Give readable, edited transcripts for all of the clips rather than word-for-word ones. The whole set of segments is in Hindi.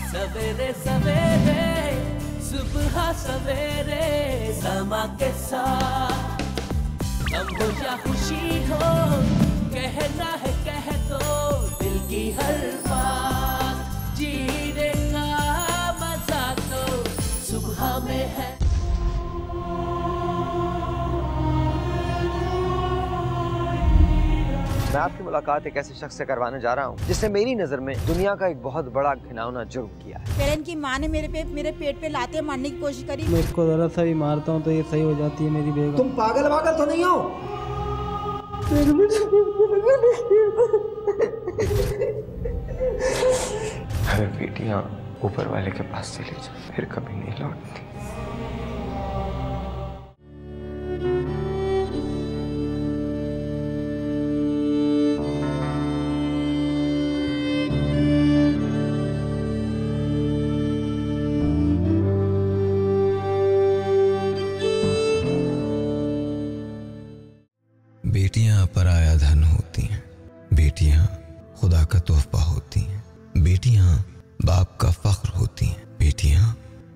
सवेरे सवेरे सुबह सवेरे समा के साथ गम हो या खुशी हो, कहना है कह दो दिल की हर बात। जीने का मजा तो सुबह में है। मैं आपकी मुलाकात एक ऐसे शख्स से करवाने जा रहा हूँ जिसने मेरी नजर में दुनिया का एक बहुत बड़ा घिनौना जुर्म किया है। पेरेंट की माँ ने मेरे पेट पे लाते मारने की कोशिश करी। मैं इसको जरा सा भी मारता हूँ तो ये सही हो जाती है मेरी बेगम। तुम पागल वागल तो नहीं हो? हमें बेटियां ऊपर वाले के पास चली जाए, फिर कभी नहीं लौटती। बेटियां पराया धन होती हैं, बेटियां खुदा का तोहफा होती हैं, बेटियां बाप का फख्र होती हैं, बेटियां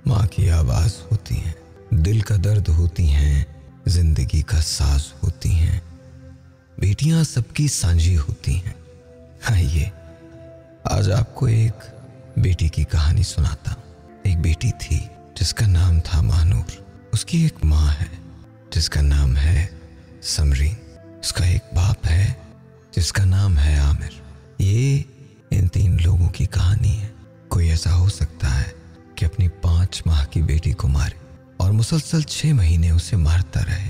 माँ की आवाज होती हैं, दिल का दर्द होती हैं, जिंदगी का साज होती हैं, बेटियां सबकी सांझी होती हैं। आइए आज आपको एक बेटी की कहानी सुनाता हूँ। एक बेटी थी जिसका नाम था महानूर। उसकी एक माँ है जिसका नाम है समरीन। उसका एक बाप है जिसका नाम है आमिर। ये इन तीन लोगों की कहानी है। कोई ऐसा हो सकता है कि अपनी 5 माह की बेटी को मारे और मुसलसल 6 महीने उसे मारता रहे।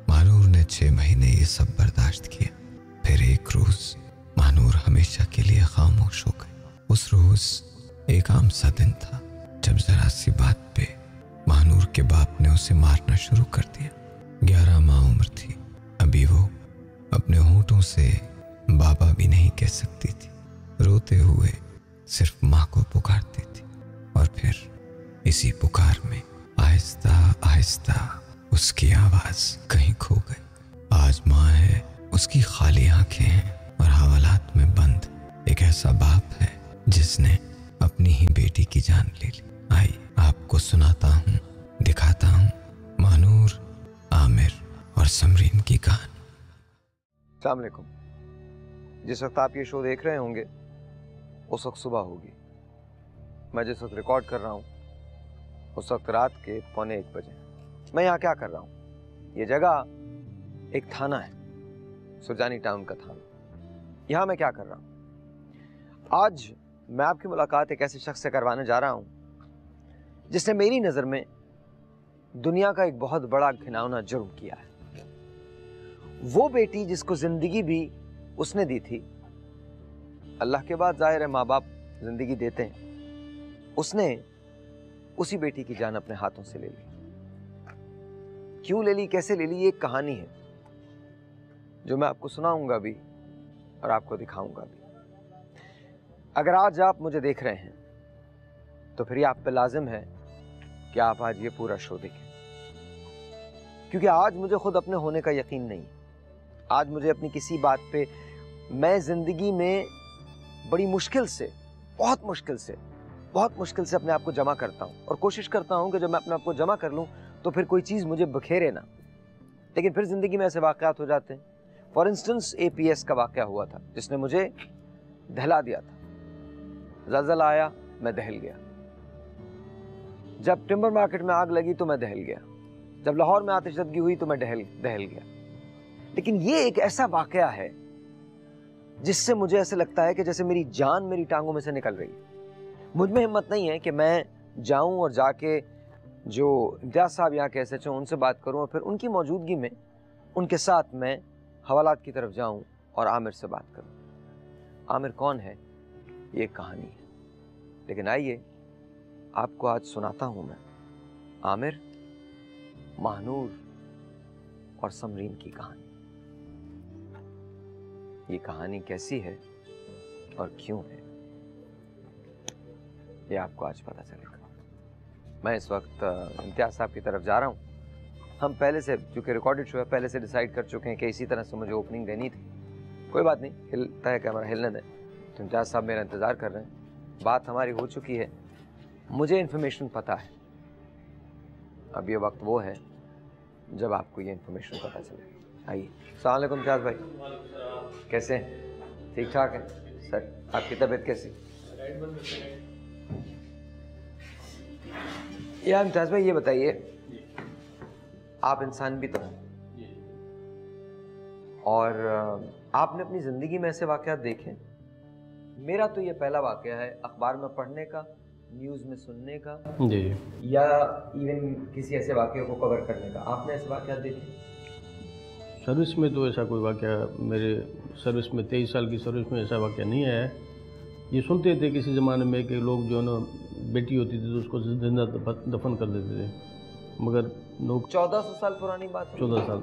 महानूर ने 6 महीने ये सब बर्दाश्त किया। फिर एक रोज महानूर हमेशा के लिए खामोश हो गई। उस रोज एक आम सा दिन था जब जरा सी बात पे महानूर के बाप ने उसे मारना शुरू कर दिया। 11 माह उम्र थी। अभी वो अपने होंठों से बाबा भी नहीं कह सकती थी। रोते हुए सिर्फ माँ को पुकारती थी और फिर इसी पुकार में आहिस्ता आहिस्ता उसकी आवाज कहीं खो गई। आज माँ है, उसकी खाली आंखें हैं और हवालात में बंद एक ऐसा बाप है जिसने अपनी ही बेटी की जान ले ली। आइए आपको सुनाता हूँ, दिखाता हूँ महानूर, आमिर और समरीन की कहानी। अस्सलाम वालेकुम। जिस वक्त आप ये शो देख रहे होंगे उस वक्त सुबह होगी। मैं जिस वक्त रिकॉर्ड कर रहा हूँ उस वक्त रात के 1:45 बजे। मैं यहाँ क्या कर रहा हूँ? ये जगह एक थाना है, सुरजानी टाउन का थाना। यहाँ मैं क्या कर रहा हूँ? आज मैं आपकी मुलाकात एक ऐसे शख्स से करवाने जा रहा हूँ जिसने मेरी नज़र में दुनिया का एक बहुत बड़ा घिनौना जुर्म किया है। वो बेटी जिसको जिंदगी भी उसने दी थी, अल्लाह के बाद जाहिर है माँ बाप जिंदगी देते हैं, उसने उसी बेटी की जान अपने हाथों से ले ली। क्यों ले ली, कैसे ले ली, ये एक कहानी है जो मैं आपको सुनाऊंगा भी और आपको दिखाऊंगा भी। अगर आज आप मुझे देख रहे हैं तो फिर ये आप पे लाजिम है कि आप आज ये पूरा शो देखें, क्योंकि आज मुझे खुद अपने होने का यकीन नहीं। आज मुझे अपनी किसी बात पे, मैं जिंदगी में बड़ी मुश्किल से, बहुत मुश्किल से अपने आप को जमा करता हूँ और कोशिश करता हूँ कि जब मैं अपने आप को जमा कर लूँ तो फिर कोई चीज़ मुझे बखेरे ना। लेकिन फिर जिंदगी में ऐसे वाक़यात हो जाते हैं। फॉर इंस्टेंस APS का वाक़या हुआ था जिसने मुझे दहला दिया था। ज़लज़ला आया, मैं दहल गया। जब टिम्बर मार्केट में आग लगी तो मैं दहल गया। जब लाहौर में आतिशज़दगी हुई तो मैं दहल गया। लेकिन ये एक ऐसा वाक़या है जिससे मुझे ऐसे लगता है कि जैसे मेरी जान मेरी टांगों में से निकल रही है। मुझ में हिम्मत नहीं है कि मैं जाऊं और जाके जो इम्तियाज़ साहब यहाँ के SHO उनसे बात करूं और फिर उनकी मौजूदगी में उनके साथ मैं हवालात की तरफ जाऊं और आमिर से बात करूं। आमिर कौन है, ये कहानी है। लेकिन आइए आपको आज सुनाता हूं मैं आमिर, महानूर और समरीन की कहानी। ये कहानी कैसी है और क्यों है, ये आपको आज पता चलेगा। मैं इस वक्त इम्तियाज़ साहब की तरफ जा रहा हूँ। हम पहले से, चूँकि रिकॉर्डेड शो है, पहले से डिसाइड कर चुके हैं कि इसी तरह से मुझे ओपनिंग देनी थी। कोई बात नहीं, हिलता है कैमरा, हिलने दें। तो इम्तियाज़ साहब मेरा इंतज़ार कर रहे हैं। बात हमारी हो चुकी है मुझे इन्फॉर्मेशन पता है, अब ये वक्त वो है जब आपको ये इन्फॉर्मेशन पता चले। आइए। अस्सलाम वालेकुम इम्तियाज़ भाई, कैसे हैं? ठीक ठाक है सर, आपकी तबीयत कैसी? यार इम्तियाज़ भाई ये बताइए, आप इंसान भी तो हैं और आपने अपनी ज़िंदगी में ऐसे वाक़यात देखे? मेरा तो ये पहला वाक़या है अखबार में पढ़ने का, न्यूज़ में सुनने का जी, या इवन किसी ऐसे वाक़े को कवर करने का। आपने ऐसे वाक़यात देखे? सर्विस में तो ऐसा कोई वाक़या, मेरे सर्विस में 23 साल की सर्विस में ऐसा वाक़या नहीं आया है। ये सुनते थे किसी ज़माने में कि लोग जो है ना बेटी होती थी तो उसको जिंदा दफन कर देते थे, मगर लोग 1400 साल पुरानी बात है। 14 साल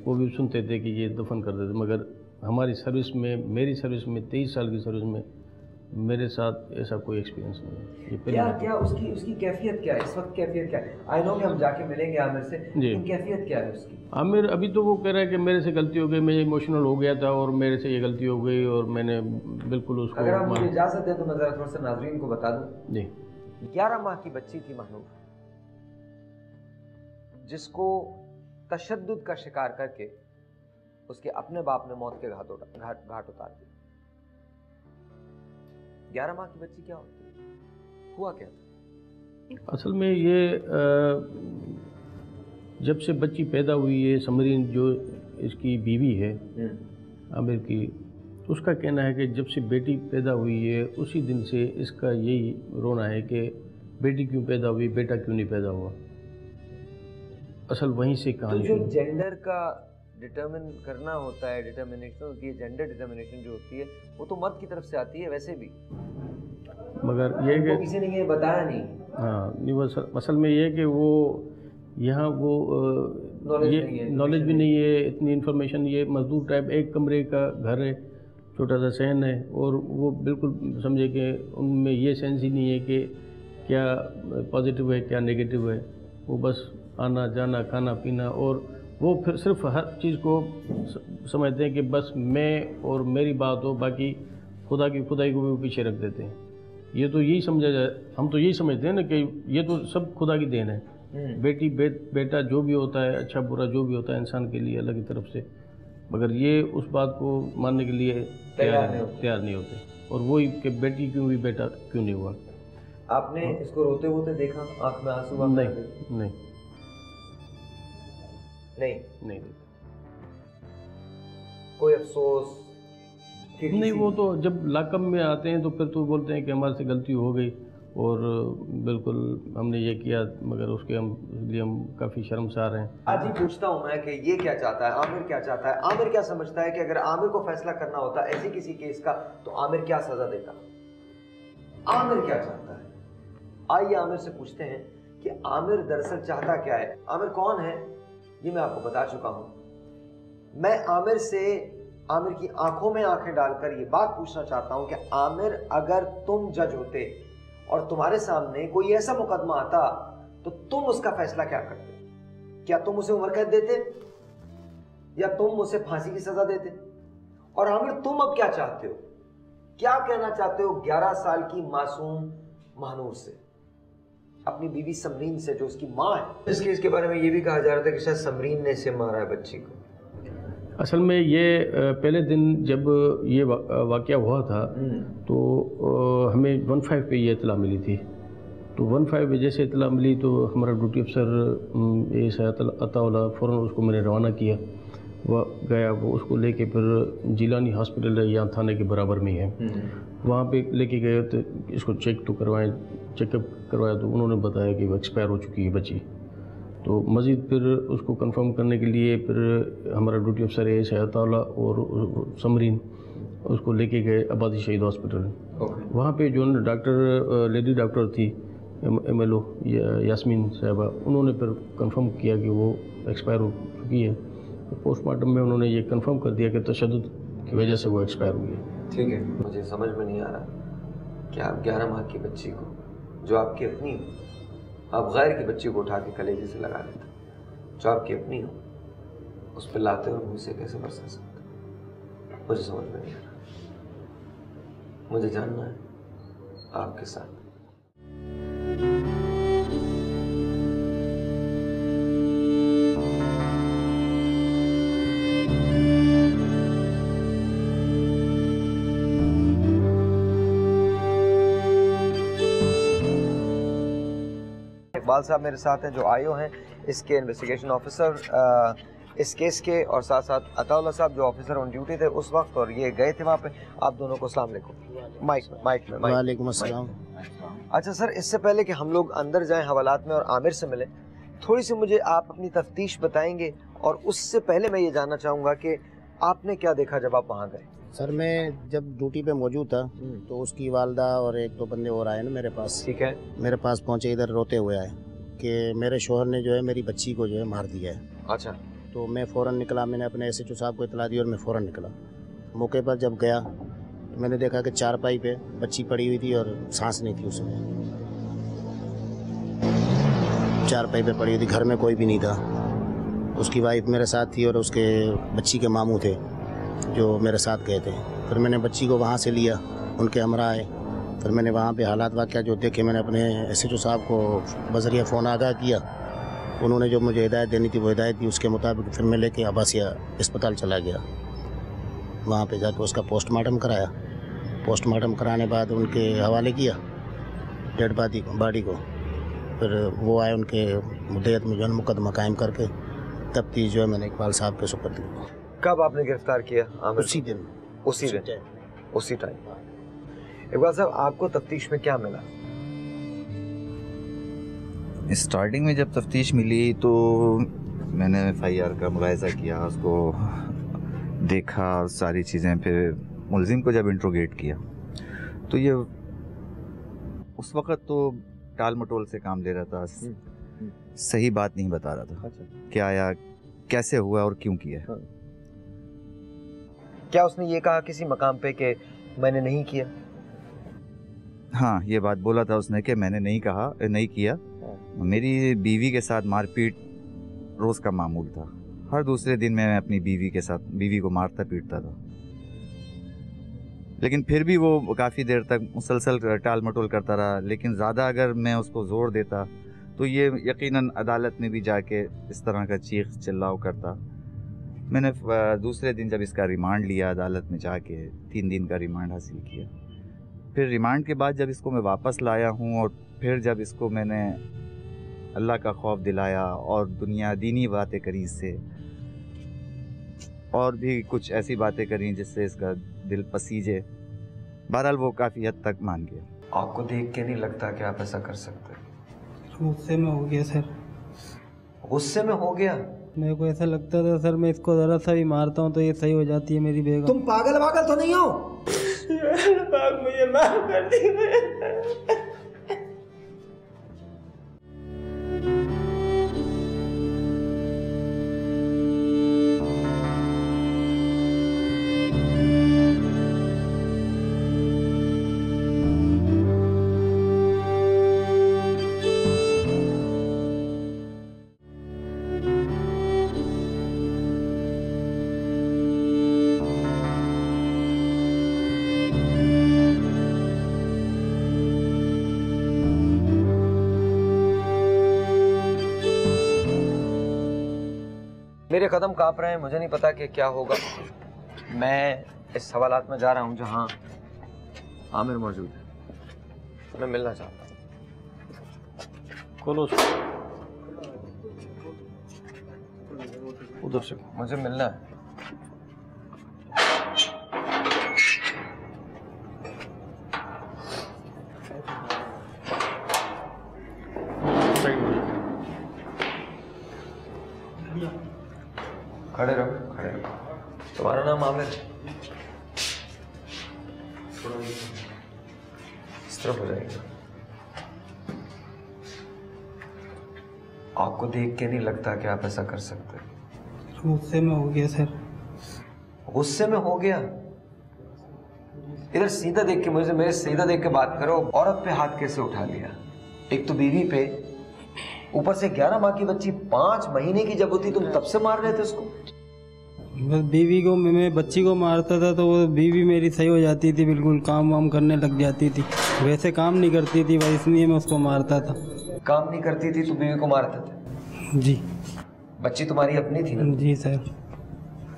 वो भी सुनते थे कि ये दफन कर देते, मगर हमारी सर्विस में, मेरी सर्विस में 23 साल की सर्विस में मेरे साथ ऐसा कोई एक्सपीरियंस नहीं है। ये क्या उसकी कैफियत क्या है इस वक्त? कैफियत क्या है? आई नो कि हम जाके मिलेंगे आमिर से, लेकिन कैफियत क्या है उसकी? आमिर अभी तो वो कह रहा है कि मेरे से गलती हो गई, मैं इमोशनल हो गया था और मेरे से ये गलती हो गई और मैंने बिल्कुल उसको। अगर आप मुझे इजाज़त दें तो मैं ज़रा थोड़ा सा नाज़रीन को बता दूं। जी। 11 माह की बच्ची थी महनूर, जिसको तशद्दुद का शिकार करके उसके अपने बाप ने मौत के घाट उतार दिया। 11 माह की बच्ची क्या होती है? हुआ क्या था? असल में ये जब से बच्ची पैदा हुई है, समरीन जो इसकी बीवी है आमिर की, उसका कहना है कि जब से बेटी पैदा हुई है उसी दिन से इसका यही रोना है कि बेटी क्यों पैदा हुई, बेटा क्यों नहीं पैदा हुआ। असल वहीं से कहानी। तो जो जेंडर का डिटर्मिन करना होता है, डिटर्मिनेशन होती है, जेंडर डिटर्मिनेशन जो होती है वो तो मर्द की तरफ से आती है वैसे भी, मगर ये कि किसी ने ये बताया नहीं। हाँ नहीं, वो असल में ये कि वो यहाँ वो ये नॉलेज भी नहीं है, इतनी इन्फॉर्मेशन। ये मजदूर टाइप एक कमरे का घर है, छोटा सा सहन है, और वो बिल्कुल समझे कि उनमें ये सेंस ही नहीं है कि क्या पॉजिटिव है क्या नेगेटिव है। वो बस आना जाना, खाना पीना, और वो फिर सिर्फ हर चीज़ को समझते हैं कि बस मैं और मेरी बात हो, बाकी खुदा की खुदाई को भी वो पीछे रख देते हैं। ये तो यही समझा जाए, हम तो यही समझते हैं ना कि ये तो सब खुदा की देन है। बेटी बेटा जो भी होता है, अच्छा बुरा जो भी होता है इंसान के लिए अलग की तरफ से, मगर ये उस बात को मानने के लिए तैयार नहीं होते। और वही कि बेटी क्यों हुई, बेटा क्यों नहीं हुआ। आपने इसको रोते हुए देखा? आंख में आंसू? नहीं। कोई अफसोस नहीं। वो तो जब लाकअप में आते हैं तो फिर तो बोलते हैं कि हमारे से गलती हो गई और बिल्कुल हमने ये किया, मगर उसके लिए हम काफ़ी शर्मसार हैं। आज ही पूछता हूँ मैं कि ये क्या चाहता है, आमिर क्या चाहता है? आमिर क्या समझता है कि अगर आमिर को फैसला करना होता ऐसे किसी केस का तो आमिर क्या सजा देता? आमिर क्या चाहता है? आइए आमिर से पूछते हैं कि आमिर दरअसल चाहता क्या है। आमिर कौन है ये मैं आपको बता चुका हूं। मैं आमिर से, आमिर की आंखों में आंखें डालकर ये बात पूछना चाहता हूं कि आमिर, अगर तुम जज होते और तुम्हारे सामने कोई ऐसा मुकदमा आता तो तुम उसका फैसला क्या करते? क्या तुम उसे उम्र कैद देते या तुम उसे फांसी की सजा देते? और आमिर तुम अब क्या चाहते हो? क्या कहना चाहते हो 11 साल की मासूम महनूर से, अपनी बीवी समरीन से जो उसकी माँ है? इस केस के बारे में ये भी कहा जा रहा था कि शायद समरीन ने इसे मारा है बच्ची को। असल में ये पहले दिन जब ये वाक़या हुआ था तो हमें 15 पे ये इतला मिली थी। तो 15 पे जैसे इतला मिली तो हमारा ड्यूटी अफसर ए सैयद अताउल्लाह फ़ौरन उसको मैंने रवाना किया। वह गया, वो उसको लेके फिर जिलानी हॉस्पिटल है, यहाँ थाने के बराबर में है, वहाँ पे लेके गए तो इसको चेकअप करवाया तो उन्होंने बताया कि वो एक्सपायर हो चुकी है बच्ची। तो मज़ीद फिर उसको कंफर्म करने के लिए फिर हमारा ड्यूटी अफसर है सैयद और समरीन उसको लेके गए आबादी शहीद हॉस्पिटल। वहाँ पे जो डॉक्टर, लेडी डॉक्टर थी MLO यास्मीन साहिबा, उन्होंने फिर कंफर्म किया कि वो एक्सपायर हो चुकी है। तो पोस्टमार्टम में उन्होंने ये कंफर्म कर दिया कि तशद्दुद की वजह से वो एक्सपायर हुई है। ठीक है, मुझे समझ में नहीं आ रहा कि आप 11 माह की बच्ची को, जो आपकी अपनी हो, आप गैर की बच्ची को उठा के कलेजे से लगा लेते, जो आपकी अपनी हो उस पर लाते और मुँह से कैसे बरसा सकते? मुझे समझ में नहीं आ रहा। मुझे जानना है आपके साथ। इकबाल साहब मेरे साथ हैं जो आईओ हैं, इसके इन्वेस्टिगेशन ऑफिसर इस केस के, और साथ साथ अताउल्लाह साहब जो ऑफिसर ऑन ड्यूटी थे उस वक्त, और ये गए थे वहाँ पे। आप दोनों को अस्सलाम वालेकुम। माइक में। वालेकुम अस्सलाम। अच्छा सर, इससे पहले कि हम लोग अंदर जाएं हवालात में और आमिर से मिलें, थोड़ी सी मुझे आप अपनी तफ्तीश बताएंगे, और उससे पहले मैं ये जानना चाहूँगा कि आपने क्या देखा जब आप वहाँ गए? सर मैं जब ड्यूटी पे मौजूद था तो उसकी वालदा और एक दो बंदे और आए ना मेरे पास। ठीक है। मेरे पास पहुँचे, इधर रोते हुए आए कि मेरे शोहर ने जो है मेरी बच्ची को जो है मार दिया है। अच्छा। तो मैं फ़ौरन निकला, मैंने अपने SHO साहब को इतला दी और मैं फ़ौरन निकला। मौके पर जब गया तो मैंने देखा कि चारपाई पे बच्ची पड़ी हुई थी और सांस नहीं थी उसमें, चारपाई पे पड़ी हुई थी, घर में कोई भी नहीं था। उसकी वाइफ मेरे साथ थी और उसके बच्ची के मामू थे जो मेरे साथ गए थे। फिर मैंने बच्ची को वहाँ से लिया, उनके हमरा आए। फिर मैंने वहाँ पे हालात वाक़या जो देखे, मैंने अपने SHO साहब को बज़रिया फ़ोन आगाह किया। उन्होंने जो मुझे हिदायत देनी थी वो हिदायत दी, उसके मुताबिक फिर मैं लेके आबासिया अस्पताल चला गया। वहाँ पे जाकर उसका पोस्टमार्टम कराया। पोस्टमार्टम कराने बाद उनके हवाले किया डेड बॉडी को। फिर वो आए, उनके मुद्दत में जो है मुकदमा कायम करके तफ्तीश जो है मैंने इकबाल साहब के सुपुर्द की। कब आपने गिरफ्तार किया आमिर? उसी दिन। उसी टाइम। इकबाल साहब, आपको तफ्तीश में क्या मिला? स्टार्टिंग में जब तफ्तीश मिली तो मैंने FIR का मुलाहिज़ा किया, उसको देखा और सारी चीज़ें। फिर मुलजिम को जब इंट्रोगेट किया तो ये उस वक़्त तो टाल मटोल से काम ले रहा था, सही बात नहीं बता रहा था। अच्छा। क्या आया, कैसे हुआ और क्यों किया। हाँ। क्या उसने ये कहा किसी मकाम पे कि मैंने नहीं किया? हाँ, ये बात बोला था उसने कि मैंने नहीं किया। मेरी बीवी के साथ मारपीट रोज़ का मामूल था। हर दूसरे दिन मैं अपनी बीवी को मारता पीटता था, लेकिन फिर भी वो काफ़ी देर तक मुसलसल टाल मटोल करता रहा। लेकिन ज़्यादा अगर मैं उसको ज़ोर देता तो ये यकीनन अदालत में भी जाके इस तरह का चीख चिल्लाव करता। मैंने दूसरे दिन जब इसका रिमांड लिया अदालत में जाके, 3 दिन का रिमांड हासिल किया। फिर रिमांड के बाद जब इसको मैं वापस लाया हूँ और फिर जब इसको मैंने अल्लाह का खौफ दिलाया और दीनी बातें करी इससे, और भी कुछ ऐसी बातें करी जिससे इसका दिल पसीजे, बहरहाल वो काफ़ी हद तक मान गया। आपको देख के नहीं लगता कि आप ऐसा कर सकते? गुस्से में हो गया सर। गुस्से में हो गया? मेरे को ऐसा लगता था सर मैं इसको ज़रा सा भी मारता हूँ तो ये सही हो जाती है मेरी बेगम। तुम पागल तो नहीं हो? मुझे माफ कर दी। मेरे कदम कांप रहे हैं, मुझे नहीं पता कि क्या होगा। मैं इस हवालात में जा रहा हूँ जहाँ आमिर मौजूद है। मैं मिलना चाहता हूँ। खोलो उधर से, मुझे मिलना है। खड़े रहो। तुम्हारा नाम आमिर? इस तरफ हो जाएगा। आपको देख के नहीं लगता कि आप ऐसा कर सकते? गुस्से में हो गया सर। गुस्से में हो गया? इधर सीधा देख के मेरे सीधा देख के बात करो। औरत पे हाथ कैसे उठा लिया? एक तो बीवी पे, ऊपर से 11 माह की बच्ची, 5 महीने की जब होती तुम तब से मार रहे थे उसको? बस बीवी को, मैं बच्ची को मारता था तो वो बीवी मेरी सही हो जाती थी, बिल्कुल काम वाम करने लग जाती थी। वैसे काम नहीं करती थी भाई, इसलिए मैं उसको मारता था। काम नहीं करती थी तो बीवी को मारते थे? जी। बच्ची तुम्हारी अपनी थी ना? जी सर,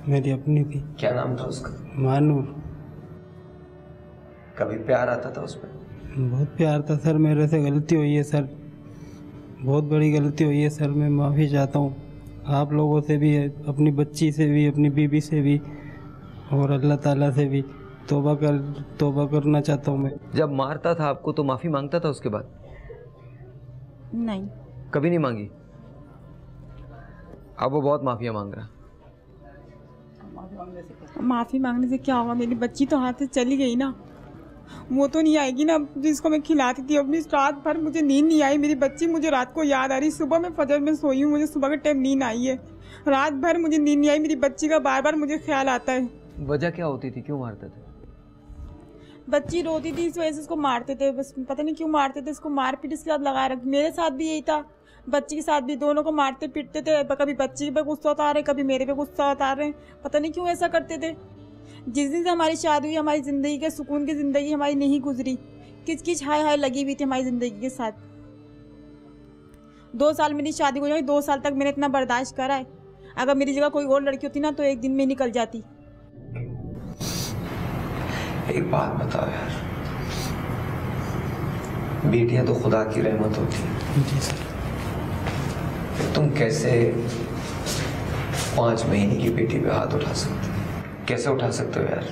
मेरी अपनी थी। क्या नाम था उसका? मानूर। कभी प्यार आता था उस पर? बहुत प्यार था सर, मेरे से गलती हुई है सर। बहुत बड़ी गलती हुई है सर, मैं माफ़ी चाहता हूँ आप लोगों से भी, अपनी बच्ची से भी, अपनी बीवी से भी और अल्लाह ताला से भी तौबा करना चाहता हूँ मैं। जब मारता था आपको तो माफ़ी मांगता था उसके बाद? नहीं, कभी नहीं मांगी। अब वो बहुत माफिया मांग रहा। माफ़ी मांगने से क्या होगा? मेरी बच्ची तो हाथ से चली गई ना, वो तो नहीं आएगी ना जिसको मैं खिलाती थी। अपनी रात भर मुझे नींद नहीं आई, मेरी बच्ची मुझे रात को याद आ रही। सुबह में फजर में सोई हूँ, मुझे सुबह के टाइम नींद आई है, रात भर मुझे नींद नहीं आई। मेरी बच्ची का बार बार मुझे ख्याल आता है। वजह क्या होती थी, क्यों मारते थे? बच्ची रोती थी इस वजह से उसको मारते थे, बस पता नहीं क्यों मारते थे। उसको मार पीट इसके साथ लगाए रख। मेरे साथ भी यही था, बच्ची के साथ भी, दोनों को मारते पीटते थे। कभी बच्ची पे गुस्सा उतार रहे, कभी मेरे पे गुस्सा उतार रहे, पता नहीं क्यों ऐसा करते थे। जिस दिन से हमारी शादी हुई, हमारी ज़िंदगी के सुकून की ज़िंदगी हमारी नहीं गुजरी, किच किच हाय हाय लगी हुई थी हमारी ज़िंदगी के साथ। 2 साल मेरी शादी हो जाए, 2 साल तक मैंने इतना बर्दाश्त करा है। अगर मेरी जगह कोई और लड़की होती ना तो एक दिन में निकल जाती। एक बात बताओ यार, बेटियां तो खुदा की रहमत होती हैं। जी सर। तुम कैसे 5 महीने की बेटी पे हाथ उठा सकते हो? कैसे उठा सकते हो यार?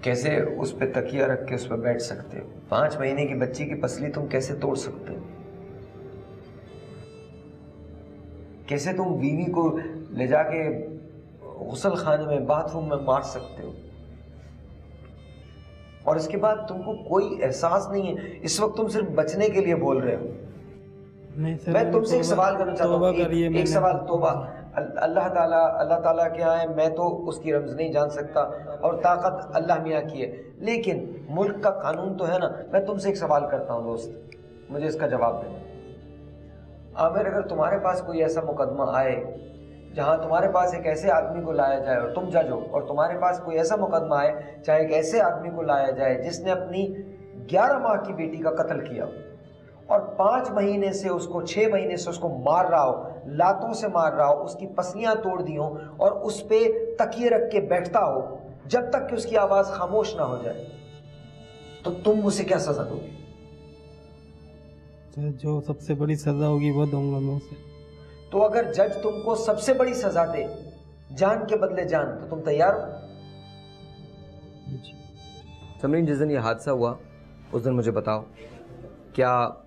कैसे उस पे तकिया रख के उस पे बैठ सकते हो? 5 महीने की बच्ची की पसली तुम कैसे तोड़ सकते हो? कैसे तुम बीवी को ले जाके गुस्ल खाने में, बाथरूम में मार सकते हो? और इसके बाद तुमको कोई एहसास नहीं है। इस वक्त तुम सिर्फ बचने के लिए बोल रहे हो। नहीं सर, मैं तुमसे एक सवाल करना चाहता हूँ, एक सवाल। तौबा अल्लाह ताला के यहाँ है, मैं तो उसकी रमज नहीं जान सकता और ताकत अल्लाह मियाँ की है, लेकिन मुल्क का कानून तो है ना। मैं तुमसे एक सवाल करता हूँ दोस्त, मुझे इसका जवाब देना। आमिर, अगर तुम्हारे पास कोई ऐसा मुकदमा आए जहाँ तुम्हारे पास एक ऐसे आदमी को लाया जाए और तुम जज हो, और तुम्हारे पास कोई ऐसा मुकदमा आए चाहे एक ऐसे आदमी को लाया जाए जिसने अपनी 11 माह की बेटी का कत्ल किया और 5 महीने से उसको, 6 महीने से उसको मार रहा हो, लातों से मार रहा हो, उसकी पसलियां तोड़ दी हो और उस पे तकिए रख के बैठता हो जब तक कि उसकी आवाज खामोश ना हो जाए, तो तुम उसे क्या सजा दोगे? जो सबसे बड़ी सजा होगी वो दूंगा मैं उसे। तो अगर जज तुमको सबसे बड़ी सजा दे, जान के बदले जान, तो तुम तैयार हो? समरीन, जिस दिन ये हादसा हुआ उस दिन मुझे बताओ, क्या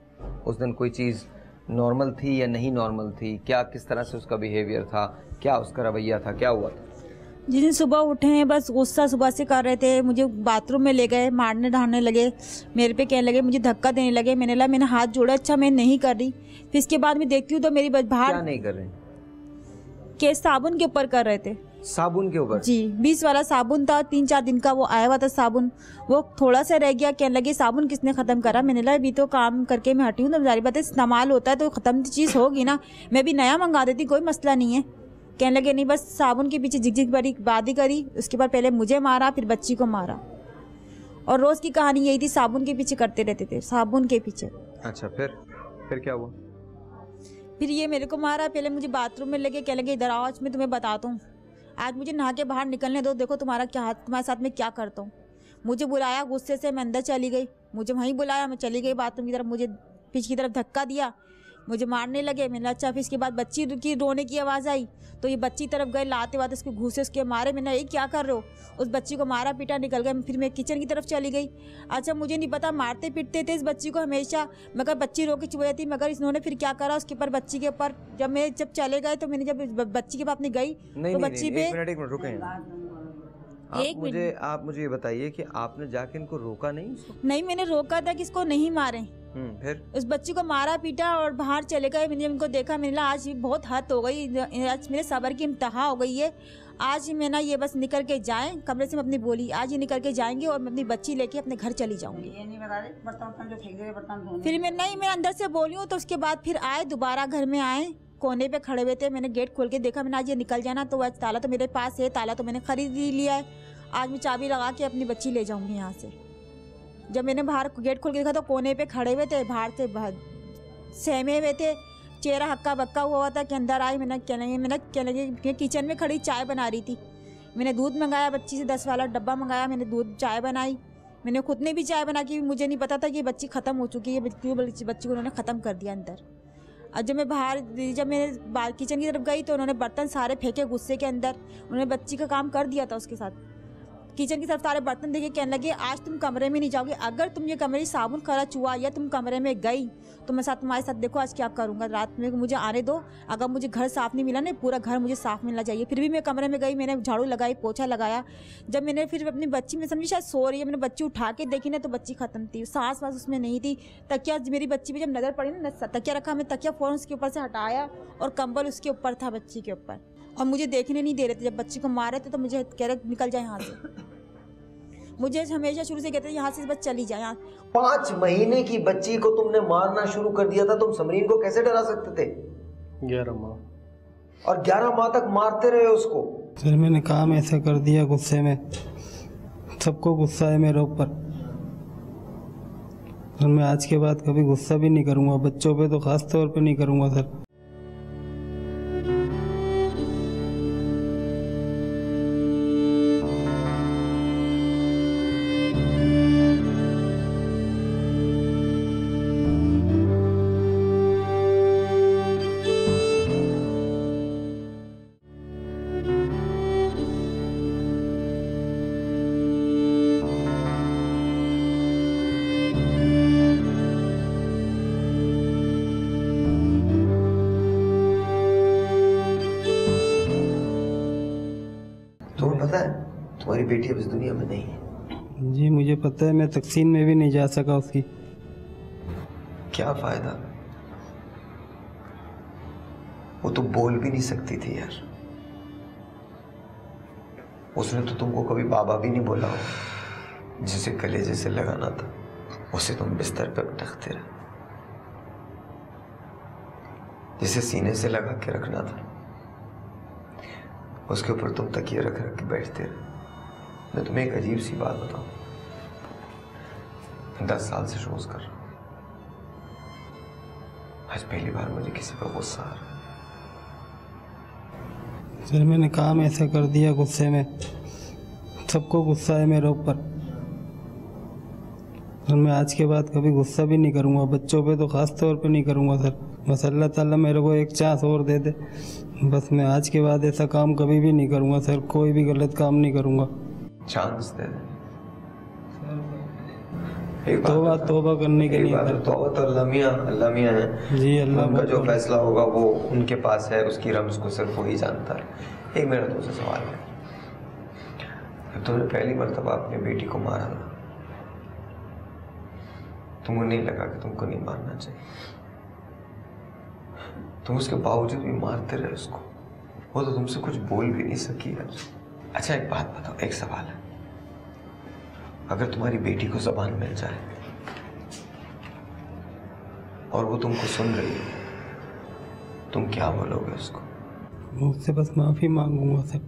उस दिन कोई चीज़ नॉर्मल थी या नहीं नॉर्मल थी? क्या किस तरह से उसका बिहेवियर था, क्या उसका रवैया था, क्या हुआ था? जिस दिन सुबह उठे हैं बस गुस्सा सुबह से कर रहे थे। मुझे बाथरूम में ले गए, मारने ढाने लगे, मेरे पे कहने लगे, मुझे धक्का देने लगे। मैंने हाथ जोड़ा, अच्छा मैं नहीं कर रही। फिर इसके बाद मैं देखती हूँ तो मेरी बाहर क्या नहीं कर रहे? केस साबुन के ऊपर कर रहे थे। साबुन के ऊपर? जी, 20 वाला साबुन था, 3-4 दिन का वो आया हुआ था साबुन, वो थोड़ा सा रह गया। कहने लगे साबुन किसने ख़त्म करा? मैंने कहा अभी तो काम करके मैं हटी हूँ, तो जारी बात है इस्तेमाल होता है तो ख़त्म चीज़ होगी ना, मैं भी नया मंगा देती, कोई मसला नहीं है। कहने लगे नहीं, बस साबुन के पीछे झिक बड़ी बादी करी। उसके बाद पहले मुझे मारा, फिर बच्ची को मारा, और रोज़ की कहानी यही थी, साबुन के पीछे करते रहते थे, साबुन के पीछे। अच्छा, फिर क्या हुआ? फिर ये मेरे को मारा, पहले मुझे बाथरूम में लेके कहने लगे इधर आओ, आज मैं तुम्हें बताता हूँ, आज मुझे नहा के बाहर निकलने दो, देखो तुम्हारे साथ में क्या करता हूँ। मुझे बुलाया, गुस्से से मैं अंदर चली गई, मुझे वहीं बुलाया, मैं चली गई बाथरूम की तरफ, मुझे पीछे की तरफ धक्का दिया, मुझे मारने लगे। मैंने अच्छा, फिर इसके बाद बच्ची की रोने की आवाज़ आई तो ये बच्ची तरफ गए, लाते वाते उसके घूसे उसके मारे। मैंने ये क्या कर रहे हो? उस बच्ची को मारा पीटा, निकल गए। फिर मैं किचन की तरफ चली गई। अच्छा, मुझे नहीं पता, मारते पीटते थे इस बच्ची को हमेशा, मगर बच्ची रो के चुप जाती। मगर इन्होंने फिर क्या करा उसके ऊपर, बच्ची के ऊपर जब चले गए तो मैंने जब बच्ची के पास अपनी गई तो बच्ची पे एक मिनट रुकें। आप मुझे ये बताइए कि आपने जाके इनको रोका नहीं? नहीं, मैंने रोका था कि इसको नहीं मारे। फिर उस बच्ची को मारा पीटा और बाहर चले गए। मैंने उनको देखा, मैंने कहा आज बहुत हद हो गई, आज मेरे सब्र की इंतहा हो गई है। आज मैं ना ये बस निकल के जाएं कमरे से, मैं अपनी बोली आज ये निकल के जाएंगे और मैं अपनी बच्ची लेके अपने घर चली जाऊंगी। फिर मैं अंदर से बोली हूँ। तो उसके बाद फिर आए, दोबारा घर में आए, कोने पे खड़े हुए थे। मैंने गेट खोल के देखा, मैंने आज ये निकल जाना, तो आज ताला तो मेरे पास है, ताला तो मैंने खरीद ही लिया है, आज मैं चाबी लगा के अपनी बच्ची ले जाऊंगी यहाँ से। जब मैंने बाहर गेट खोल के देखा तो कोने पे खड़े हुए थे, बाहर से सहमे हुए थे, चेहरा हक्का बक्का हुआ था कि अंदर आई। मैंने कहने किचन में खड़ी चाय बना रही थी। मैंने दूध मंगाया, बच्ची से 10 वाला डब्बा मंगाया, मैंने दूध चाय बनाई, मैंने खुद ने भी चाय बना के, मुझे नहीं पता था कि बच्ची ख़त्म हो चुकी है, क्यों बच्ची को उन्होंने ख़त्म कर दिया अंदर। और जब मैं बाहर किचन की तरफ गई तो उन्होंने बर्तन सारे फेंके गुस्से के अंदर। उन्होंने बच्ची का काम कर दिया था उसके साथ। किचन की तरफ सारे बर्तन देखे कहने लगे आज तुम कमरे में नहीं जाओगे, अगर तुम ये कमरे साबुन खर्च हुआ या तुम कमरे में गई तो मैं तुम्हारे साथ देखो आज क्या करूँगा। रात में मुझे आने दो, अगर मुझे घर साफ़ नहीं मिला ना, पूरा घर मुझे साफ़ मिलना चाहिए। फिर भी मैं कमरे में गई, मैंने झाड़ू लगाई, पोछा लगाया। जब मैंने फिर अपनी बच्ची में समझी शायद सो रही है, मैंने बच्ची उठा के देखी ना तो बच्ची ख़त्म थी, सांस वास उसमें नहीं थी। तकिया मेरी बच्ची पे जब नज़र पड़ी ना, तकिया रखा, मैं तकिया फ़ौरन उसके ऊपर से हटाया और कंबल उसके ऊपर था बच्ची के ऊपर, और मुझे देखने नहीं दे रहे थे। जब बच्ची को मारे थे तो मुझे कह रहे निकल जाए यहाँ से। मुझे हमेशा शुरू से कहते थे यहाँ से बस चली जाए यहाँ। 5 महीने की बच्ची को तुमने मारना शुरू कर दिया था, तुम समरीन को कैसे डरा सकते थे? 11 माह। और 11 माह तक मारते रहे उसको। फिर मैंने काम ऐसा कर दिया गुस्से में, सबको गुस्सा है मेरे ऊपर, और मैं आज के बाद कभी गुस्सा भी नहीं करूँगा, बच्चों पे तो ख़ास तौर पे नहीं करूँगा सर। तुम्हें पता है तुम्हारी बेटी अब इस दुनिया में नहीं है? जी मुझे पता है, मैं तकसीम में भी नहीं जा सका उसकी। क्या फायदा, वो तो बोल भी नहीं सकती थी यार। उसने तो तुमको कभी बाबा भी नहीं बोला हो। जिसे कलेजे से लगाना था उसे तुम बिस्तर पर रखते रहे, जिसे सीने से लगा के रखना था उसके ऊपर तुम तकिए रख रख के बैठते रहे। मैं तुम्हें एक अजीब सी बात बताऊं, 10 साल से शोज कर रहा हूं, आज पहली बार मुझे किसी पर गुस्सा आ रहा है। सर मैंने काम ऐसा कर दिया गुस्से में, सबको गुस्सा है मेरे ऊपर, और मैं आज के बाद कभी गुस्सा भी नहीं करूँगा, बच्चों पे तो ख़ास तौर पे नहीं करूँगा सर। बस अल्लाह ताला मेरे को एक चांस और दे दे, बस मैं आज के बाद ऐसा काम कभी भी नहीं करूँगा सर, कोई भी गलत काम नहीं करूँगा। चांस दे दे, तौबा करने के लिए। तौबा तो अल्लाह मियां है जी, अल्लाह उनका जो फैसला होगा वो उनके पास है, उसकी रमज़ को सिर्फ वो ही जानता है। एक मेरा दूसरा सवाल है, जब तुमने पहली मर्तबा अपनी बेटी को मारा ना, तुमको नहीं लगा कि तुमको नहीं मारना चाहिए? तुम उसके बावजूद भी मारते रहे उसको, वो तो तुमसे कुछ बोल भी नहीं सकी यार। अच्छा एक बात बताओ, एक सवाल है, अगर तुम्हारी बेटी को ज़बान मिल जाए और वो तुमको सुन रही है, तुम क्या बोलोगे उसको? उससे बस माफ़ी मांगूंगा सर।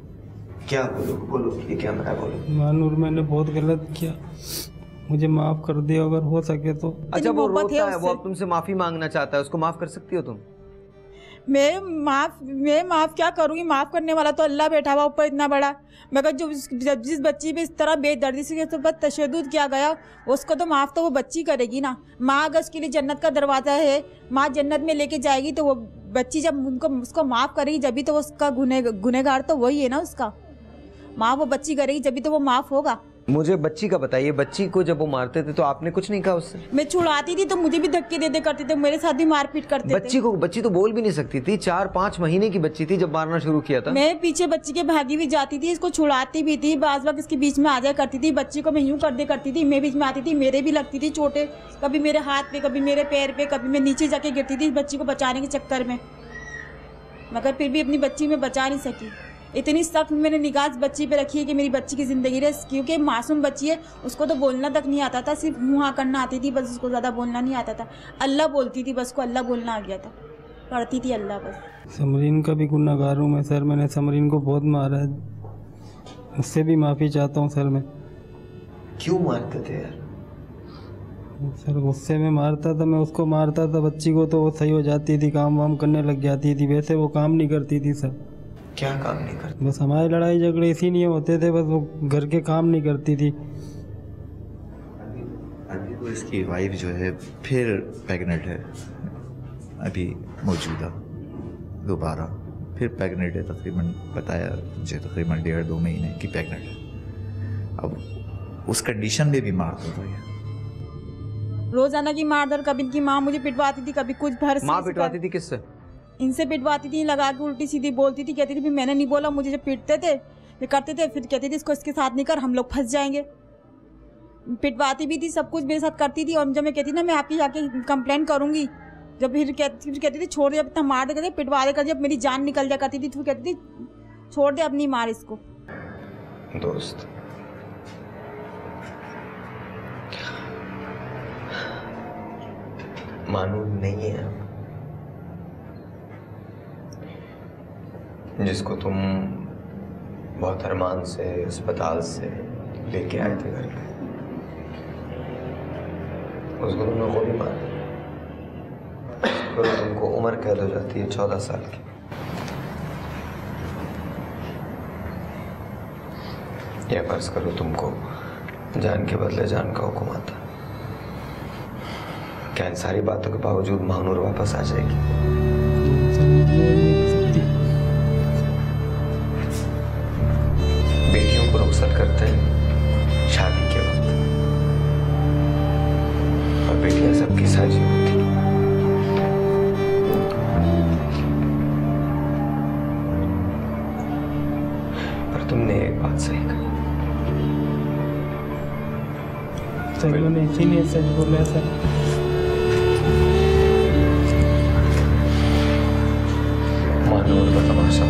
क्या बोलोगे? बोलो, ये क्या मैं बोलो? मानूर मैंने बहुत गलत किया, मुझे माफ़ कर दिया अगर हो सके तो। अच्छा वो रोता है, वो अब तुमसे माफ़ी मांगना चाहता है, उसको माफ़ कर सकती हो तुम? मैं माफ़ क्या करूँगी, माफ़ करने वाला तो अल्लाह बैठा हुआ ऊपर इतना बड़ा। मगर जो जिस बच्ची पे इस तरह बेदर्दी से तशद्दुद किया गया, उसको तो माफ़ तो वो बच्ची करेगी ना। माँ अगर उसके लिए जन्नत का दरवाज़ा है, माँ जन्नत में लेके जाएगी, तो वो बच्ची जब उसको माफ़ करेगी जभी तो उसका गुनहगार तो वही है ना उसका। माँ वो बच्ची करेगी जभी तो वो माफ़ होगा। मुझे बच्ची का बताइए, बच्ची को जब वो मारते थे तो आपने कुछ नहीं कहा उससे? मैं छुड़ाती थी तो मुझे भी धक्के दे करते थे, मेरे साथ भी मारपीट करते थे। बच्ची तो बोल भी नहीं सकती थी, 4-5 महीने की बच्ची थी जब मारना शुरू किया था। मैं पीछे बच्ची के भागी भी जाती थी, इसको छुड़ाती भी थी, बाज़ वक्त इसके बीच में आ जाया करती थी, बच्ची को मैं यूँ कर दे करती थी, मैं बीच में आती थी, मेरे भी लगती थी चोटें, कभी मेरे हाथ पे, कभी मेरे पैर पे, कभी मैं नीचे जाके गिरती थी बच्ची को बचाने के चक्कर में, मगर फिर भी अपनी बच्ची में बचा नहीं सकी। इतनी सख्त मैंने निगाह बच्ची पे रखी है कि मेरी बच्ची की ज़िंदगी रहे, क्योंकि मासूम बच्ची है, उसको तो बोलना तक नहीं आता था, सिर्फ मुँह हाँ करना आती थी बस, उसको ज़्यादा बोलना नहीं आता था। अल्लाह बोलती थी बस, को अल्लाह बोलना आ गया था, पढ़ती थी अल्लाह बस। समरीन का भी गुनहगार हूँ मैं सर, मैंने समरीन को बहुत मारा है, उससे भी माफ़ी चाहता हूँ सर मैं। क्यों मारते थे यार? सर गुस्से में मारता था, मैं उसको मारता था, बच्ची को तो वो सही हो जाती थी, काम वाम करने लग जाती थी, वैसे वो काम नहीं करती थी सर। क्या काम नहीं करती? बस हमारे लड़ाई झगड़े इसी नहीं होते थे, बस वो घर के काम नहीं करती थी। अभी तो इसकी वाइफ जो है फिर प्रेग्नेंट है, अभी मौजूदा दोबारा फिर प्रेग्नेंट है, तकरीबन बताया मुझे तकरीबन 1.5-2 महीने की प्रेग्नेंट है। अब उस कंडीशन में भी मारता था ये। रोजाना की मारधर, कभी इनकी माँ मुझे पिटवाती थी, कभी कुछ भर माँ पिटवाती थी किससे? इनसे पिटवाती थी, लगा के उल्टी सीधी बोलती थी, कहती थी फिर मैंने नहीं बोला, मुझे जब पीटते थे ये करते थे, फिर कहती थी इसको इसके साथ नहीं कर, हम लोग फंस जाएंगे। पिटवाती भी थी, सब कुछ मेरे साथ करती थी। और जब मैं कहती ना मैं आपकी जाके कंप्लेंट करूंगी, जब फिर कहती थी छोड़ दे, अब इतना मार दे कर, पिटवा दे कर, जब मेरी जान निकल जाया करती थी तो कहती थी छोड़ दे, अब नहीं मार इसको। दोस्त, मानू नहीं है जिसको तुम बहुत अरमान से अस्पताल से लेके आए थे घर पे, उसको तुमने गोली मार दी। फिर तुमको उम्र कैद हो जाती है 14 साल की। या फर्ज करो तुमको जान के बदले जान का हुक्म आता, क्या इन सारी बातों के बावजूद महानूर वापस आ जाएगी? बेटियों को रुखसत करते हैं शादी के वक्त, और बेटियां सबकी साझी होती हैं। पर तुमने एक बात सही कही, मैंने इसीलिए सच बोला सर। मानूर का तमाशा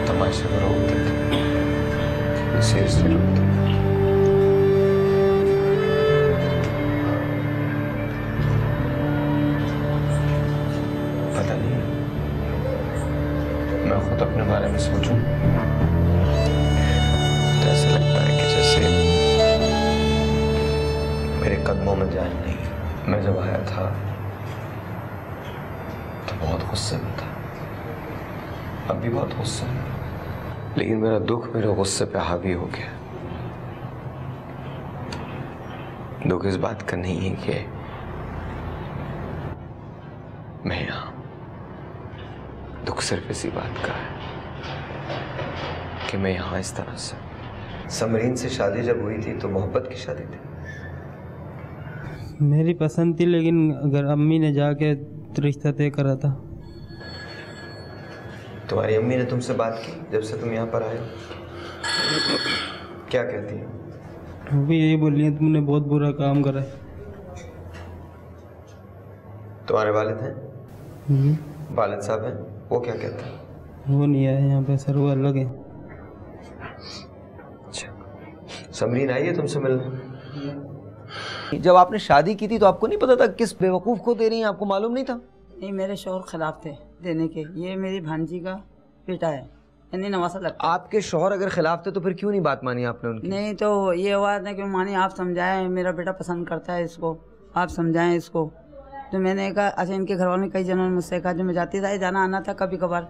तमाशे को रोकते थे, सीरियसली रोकते। पता नहीं, मैं खुद अपने बारे में सोचूं तो ऐसा लगता है कि जैसे मेरे कदमों में जान नहीं। मैं जब आया था बहुत गुस्से में था, अब भी बहुत गुस्सा है, लेकिन मेरा दुख मेरे गुस्से पे हावी हो गया। दुख इस बात का नहीं है कि मैं यहां, दुख सिर्फ इसी बात का है कि मैं यहां इस तरह से। समरीन से शादी जब हुई थी तो मोहब्बत की शादी थी, मेरी पसंद थी, लेकिन अगर अम्मी ने जाके रिश्ता तय करा था। तुम्हारी अम्मी ने तुमसे बात की जब से तुम यहाँ पर आए? क्या कहती है? वो भी यही बोली है तुमने बहुत बुरा काम करा है। तुम्हारे वालिद हैं? वालिद साहब हैं, वो क्या कहते हैं? वो नहीं आए यहाँ पे सर, वो अलग है। अच्छा, समरीन आई है तुमसे मिलने? जब आपने शादी की थी तो आपको नहीं पता था किस बेवकूफ़ को दे रही हैं? आपको मालूम नहीं था? नहीं, मेरे शौहर खिलाफ थे देने के। ये मेरी भांजी का बेटा है, यानी नवासा लगता है। आपके शौहर अगर खिलाफ थे तो फिर क्यों नहीं बात मानी आपने उनकी? नहीं तो ये हुआ ना कि मानी आप समझाएं, मेरा बेटा पसंद करता है इसको, आप समझाएं इसको। तो मैंने कहा अच्छा, इनके घर वालों ने कई जनों ने मुझसे कहा, जो मैं जाती था जाना आना था कभी कभार,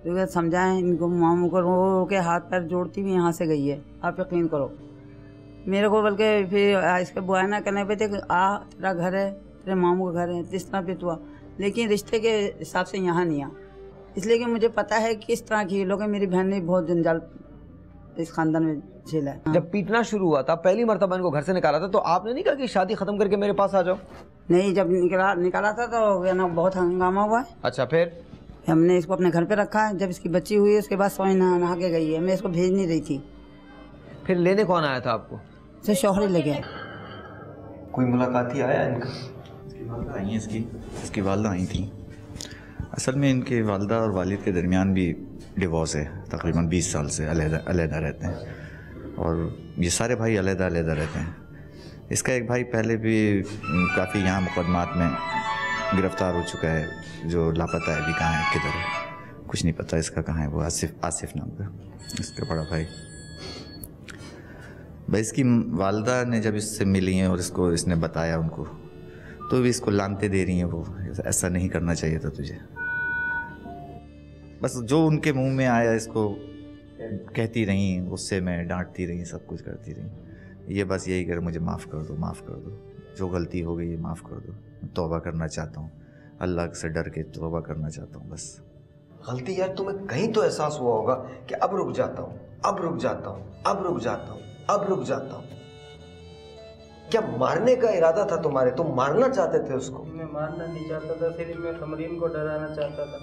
तो समझाएं इनको। मामू को रो के हाथ पैर जोड़ती हुई यहाँ से गई है, आप यकीन करो। मेरे को बल्कि फिर इसके बुआ ना कहने पे थे आ तेरा घर है, तेरे मामू का घर है, इस तरह पे हुआ, लेकिन रिश्ते के हिसाब से यहाँ नहीं आ, इसलिए कि मुझे पता है कि किस तरह की लोग हैं। मेरी बहन ने बहुत जंजाल इस खानदान में झेला है। जब पीटना शुरू हुआ था, पहली मर्तबा इनको घर से निकाला था, तो आपने नहीं कहा कि शादी खत्म करके मेरे पास आ जाओ? नहीं, जब निकाला था तो ना बहुत हंगामा हुआ है। अच्छा, फिर हमने इसको अपने घर पे रखा है। जब इसकी बच्ची हुई उसके बाद सोई नहा के गई है, मैं इसको भेज नहीं रही थी। फिर लेने कौन आया था आपको? से शौहर ले गया। कोई मुलाकात ही आया इनका? आई इसकी वालदा आई थी। असल में इनके वालदा और वालिद के दरमियान भी डिवोर्स है, तकरीबन 20 साल से अलहदा रहते हैं, और ये सारे भाई अलहदा रहते हैं। इसका एक भाई पहले भी काफ़ी यहाँ मुकदमात में गिरफ़्तार हो चुका है, जो लापता है, अभी कहाँ है, किधर है, कुछ नहीं पता इसका कहाँ है। वो आसिफ नाम का इसका बड़ा भाई। भाई इसकी वालदा ने जब इससे मिली हैं और इसने बताया उनको, तो भी इसको लानते दे रही हैं, वो ऐसा नहीं करना चाहिए था तुझे। बस जो उनके मुंह में आया इसको कहती रही, गुस्से में डांटती रही, सब कुछ करती रही। ये बस यही करे, मुझे माफ़ कर दो, माफ़ कर दो, जो गलती हो गई माफ़ कर दो, तौबा करना चाहता हूँ, अल्लाह से डर के तौबा करना चाहता हूँ बस। गलती यार तुम्हें कहीं तो एहसास हुआ होगा कि अब रुक जाता हूँ, अब रुक जाता हूँ, अब रुक जाता हूँ, अब रुक जाता हूँ। क्या मारने का इरादा था तुम्हारे? तुम मारना चाहते थे उसको? मैं मारना नहीं चाहता था, सिर्फ मैं समरीन को डराना चाहता था।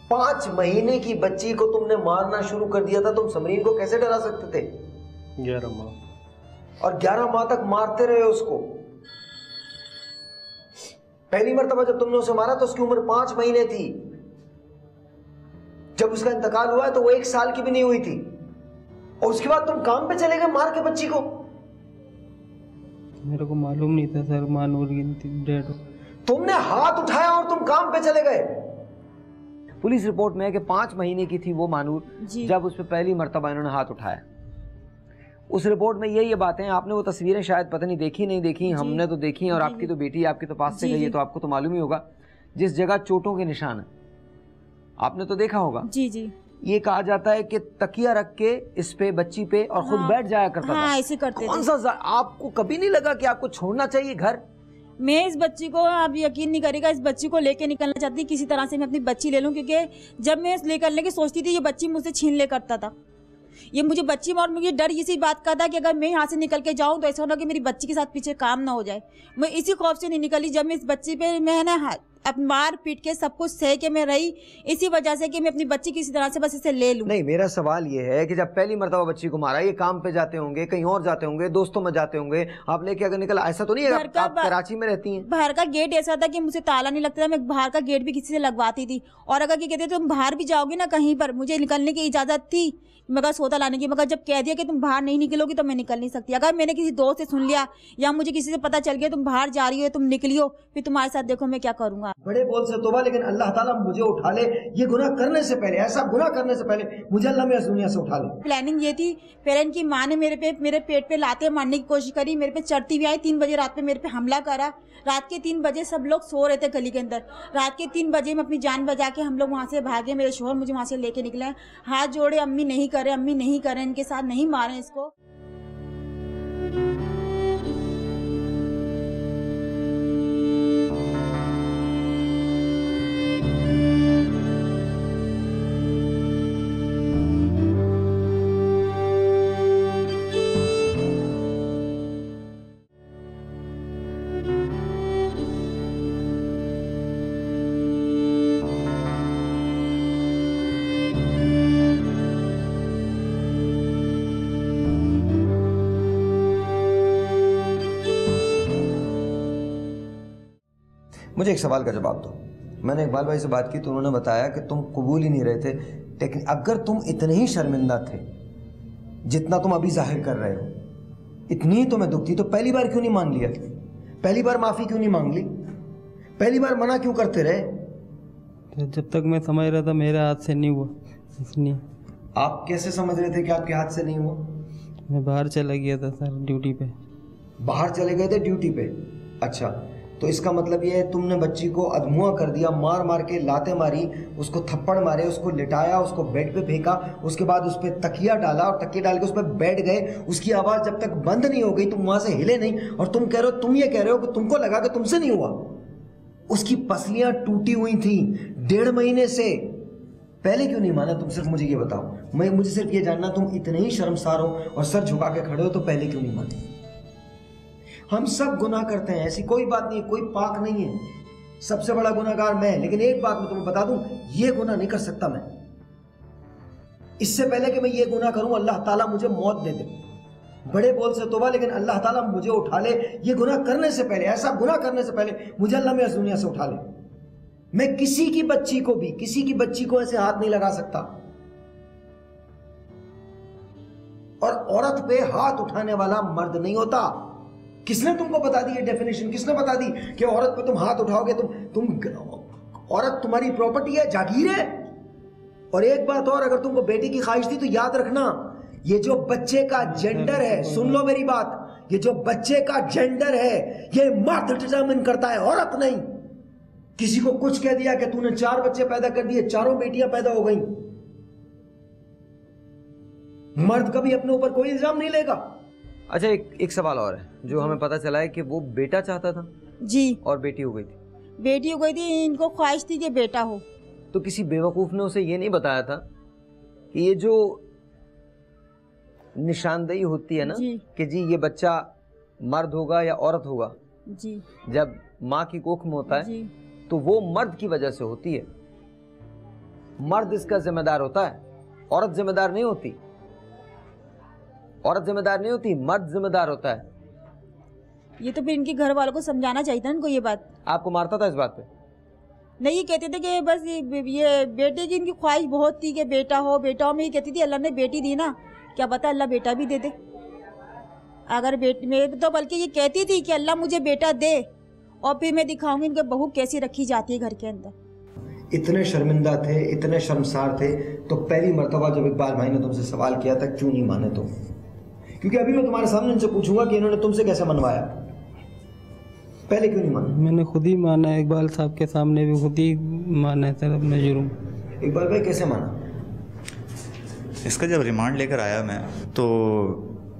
5 महीने की बच्ची को तुमने मारना शुरू कर दिया था, तुम समरीन को कैसे डरा सकते थे? 11 माह। और 11 माह तक मारते रहे उसको। पहली मर्तबा जब तुमने उसे मारा तो उसकी उम्र 5 महीने थी। जब उसका इंतकाल हुआ तो वो 1 साल की भी नहीं हुई थी, और उसके बाद तुम काम पे चले गए मार के बच्ची को। मेरे को मालूम नहीं था सर, मानूर डेड। तुमने हाथ उठाया और तुम काम पे चले गए। पुलिस रिपोर्ट में है कि 5 महीने की थी वो मानूर जब उस पर पहली मर्तबा इन्होंने हाथ उठाया। उस रिपोर्ट में ये बातें, आपने वो तस्वीरें शायद पता नहीं देखी नहीं देखी, हमने तो देखी, और आपकी तो बेटी आपकी तो पास से गई है तो आपको तो मालूम ही होगा जिस जगह चोटों के निशान है, आपने तो देखा होगा। जी जी। ये कहा जाता है कि तकिया रख के इस पे बच्ची पे और खुद बैठ जाया करता था। ऐसे करते कौन सा आपको कभी नहीं लगा कि आपको छोड़ना चाहिए घर? मैं इस बच्ची को, आप यकीन नहीं करेगा, इस बच्ची को लेके निकलना चाहती थी, किसी तरह से मैं अपनी बच्ची ले लूं, क्योंकि जब मैं निकलने की सोचती थी ये बच्ची मुझसे छीन ले करता था। ये मुझे बच्ची और मुझे डर इसी बात का था कि अगर मैं यहाँ से निकल के जाऊँ तो ऐसा होना कि मेरी बच्ची के साथ पीछे काम ना हो जाए। मैं इसी खौफ से नहीं निकली। जब मैं इस बच्ची पे मैं ना अब मार पीट के सब कुछ सह के मैं रही, इसी वजह से कि मैं अपनी बच्ची किसी तरह से बस इसे ले लूं। नहीं, मेरा सवाल ये है कि जब पहली मर्तबा बच्ची को मारा, ये काम पे जाते होंगे, कहीं और जाते होंगे, दोस्तों में जाते होंगे, आप लेके अगर निकला, ऐसा तो नहीं है आप कराची में रहती हैं? बाहर का गेट ऐसा था कि मुझे ताला नहीं लगता था, मैं बाहर का गेट भी किसी से लगवाती थी। और अगर क्या कहते तुम बाहर भी जाओगी ना कहीं पर, मुझे निकलने की इजाजत थी, मगर सोता लाने की, मगर जब कह दिया कि तुम बाहर नहीं निकलोगी तो मैं निकल नहीं सकती। अगर मैंने किसी दोस्त से सुन लिया या मुझे किसी से पता चल गया तुम बाहर जा रही हो, तुम निकली हो, फिर तुम्हारे साथ देखो मैं क्या करूंगा। बड़े बोल से तौबा, लेकिन अल्लाह ताला मुझे उठा ले। ये गुनाह करने से पहले, ऐसा गुनाह करने से पहले मुझे अल्लाह में इस दुनिया से उठा ले। प्लानिंग ये थी, पहले इनकी माँ ने मेरे पेट पे लाते मारने की कोशिश करी, मेरे पे चढ़ती भी आई। 3 बजे रात पे मेरे पे हमला करा। रात के 3 बजे सब लोग सो रहे थे गली के अंदर। रात के 3 बजे में अपनी जान बचा के हम लोग वहाँ से भागे। मेरे शोहर मुझे वहाँ से लेके निकले, हाथ जोड़े, अम्मी नहीं करे, अम्मी नहीं करे, इनके साथ नहीं मारे इसको। मुझे एक सवाल का जवाब दो। मैंने इकबाल भाई से बात की तो उन्होंने बताया कि तुम कबूल ही नहीं रहे थे, लेकिन अगर तुम इतने ही शर्मिंदा थे जितना तुम अभी जाहिर कर रहे हो, इतनी ही तुम्हें दुख थी, तो पहली बार क्यों नहीं मान लिया? पहली बार माफ़ी क्यों नहीं मांग ली? पहली बार मना क्यों करते रहे? जब तक मैं समझ रहा था मेरे हाथ से नहीं हुआ, इसलिए। आप कैसे समझ रहे थे कि आपके हाथ से नहीं हुआ? मैं बाहर चला गया था सर, ड्यूटी पे। बाहर चले गए थे ड्यूटी पे? अच्छा, तो इसका मतलब ये है तुमने बच्ची को अधमुआ कर दिया, मार मार के लाते मारी, उसको थप्पड़ मारे, उसको लिटाया, उसको बेड पे फेंका, उसके बाद उस पर तकिया डाला और तकिया डाल के उस पर बैठ गए। उसकी आवाज़ जब तक बंद नहीं हो गई तुम वहाँ से हिले नहीं, और तुम ये कह रहे हो कि तुमको लगा कि तुमसे नहीं हुआ। उसकी पसलियाँ टूटी हुई थी 1.5 महीने से। पहले क्यों नहीं माना? तुम सिर्फ मुझे ये बताओ। मुझे सिर्फ ये जानना, तुम इतने ही शर्मसार हो और सर झुका के खड़े हो तो पहले क्यों नहीं माने? हम सब गुनाह करते हैं, ऐसी कोई बात नहीं है, कोई पाक नहीं है। सबसे बड़ा गुनाहगार मैं, लेकिन एक बात मैं तुम्हें बता दूं, ये गुनाह नहीं कर सकता मैं। इससे पहले कि मैं ये गुनाह करूं अल्लाह ताला मुझे मौत दे दे। बड़े बोल से तौबा, लेकिन अल्लाह ताला मुझे उठा ले। ये गुनाह करने से पहले, ऐसा गुनाह करने से पहले मुझे अल्लाह में इस दुनिया से उठा ले। मैं किसी की बच्ची को ऐसे हाथ नहीं लगा सकता। और औरत पे हाथ उठाने वाला मर्द नहीं होता। किसने तुमको बता दी ये डेफिनेशन? किसने बता दी कि औरत पे तुम हाथ उठाओगे? औरत तुम्हारी प्रॉपर्टी है, जागीर है। और एक बात और, अगर तुमको बेटी की ख्वाहिश थी तो याद रखना, ये जो बच्चे का जेंडर है, सुन लो मेरी बात, ये जो बच्चे का जेंडर है ये मर्द डिटरमिन करता है, औरत नहीं। किसी को कुछ कह दिया कि तूने 4 बच्चे पैदा कर दिए, 4 बेटियां पैदा हो गई, मर्द कभी अपने ऊपर कोई इल्जाम नहीं लेगा। अच्छा, एक सवाल और है जो हमें पता चला है कि वो बेटा चाहता था जी, और बेटी हो गई थी। बेटी हो गई थी, इनको ख्वाहिश थी कि बेटा हो। तो किसी बेवकूफ ने उसे ये नहीं बताया था कि ये जो निशानदेही होती है ना जी। कि जी ये बच्चा मर्द होगा या औरत होगा, जी, जब माँ की कोख में होता है जी, तो वो मर्द की वजह से होती है। मर्द इसका जिम्मेदार होता है, औरत जिम्मेदार नहीं होती। औरत जिम्मेदार नहीं होती, मर्द जिम्मेदार होता है। ये तो फिर इनके घर वालों को समझाना चाहिए था इनको ये बात। आपको मारता था इस बात पे? नहीं, ये कहते थे कि बस ये बेटे की इनकी ख्वाहिश बहुत थी कि बेटा हो, बेटा हो। मैं ये कहती थी अल्लाह ने बेटी दी ना, क्या पता अल्लाह बेटा भी दे दे। अगर बेटी में तो बल्कि ये कहती थी कि अल्लाह मुझे बेटा दे और फिर मैं दिखाऊंगी इनकी बहू कैसी रखी जाती है घर के अंदर। इतने शर्मिंदा थे, इतने शर्मसार थे, तो पहली मर्तबा जब इकबाल भाई ने तुमसे सवाल किया था क्यों नहीं माने तुम, क्योंकि अभी मैं तुम्हारे सामने इनसे पूछूंगा कि इन्होंने तुमसे कैसे मनवाया, पहले क्यों नहीं माना? मैंने खुद ही माना है, इकबाल साहब के सामने भी खुद ही माना है सर अपने जुर्म। इकबाल भाई कैसे माना? इसका जब रिमांड लेकर आया मैं, तो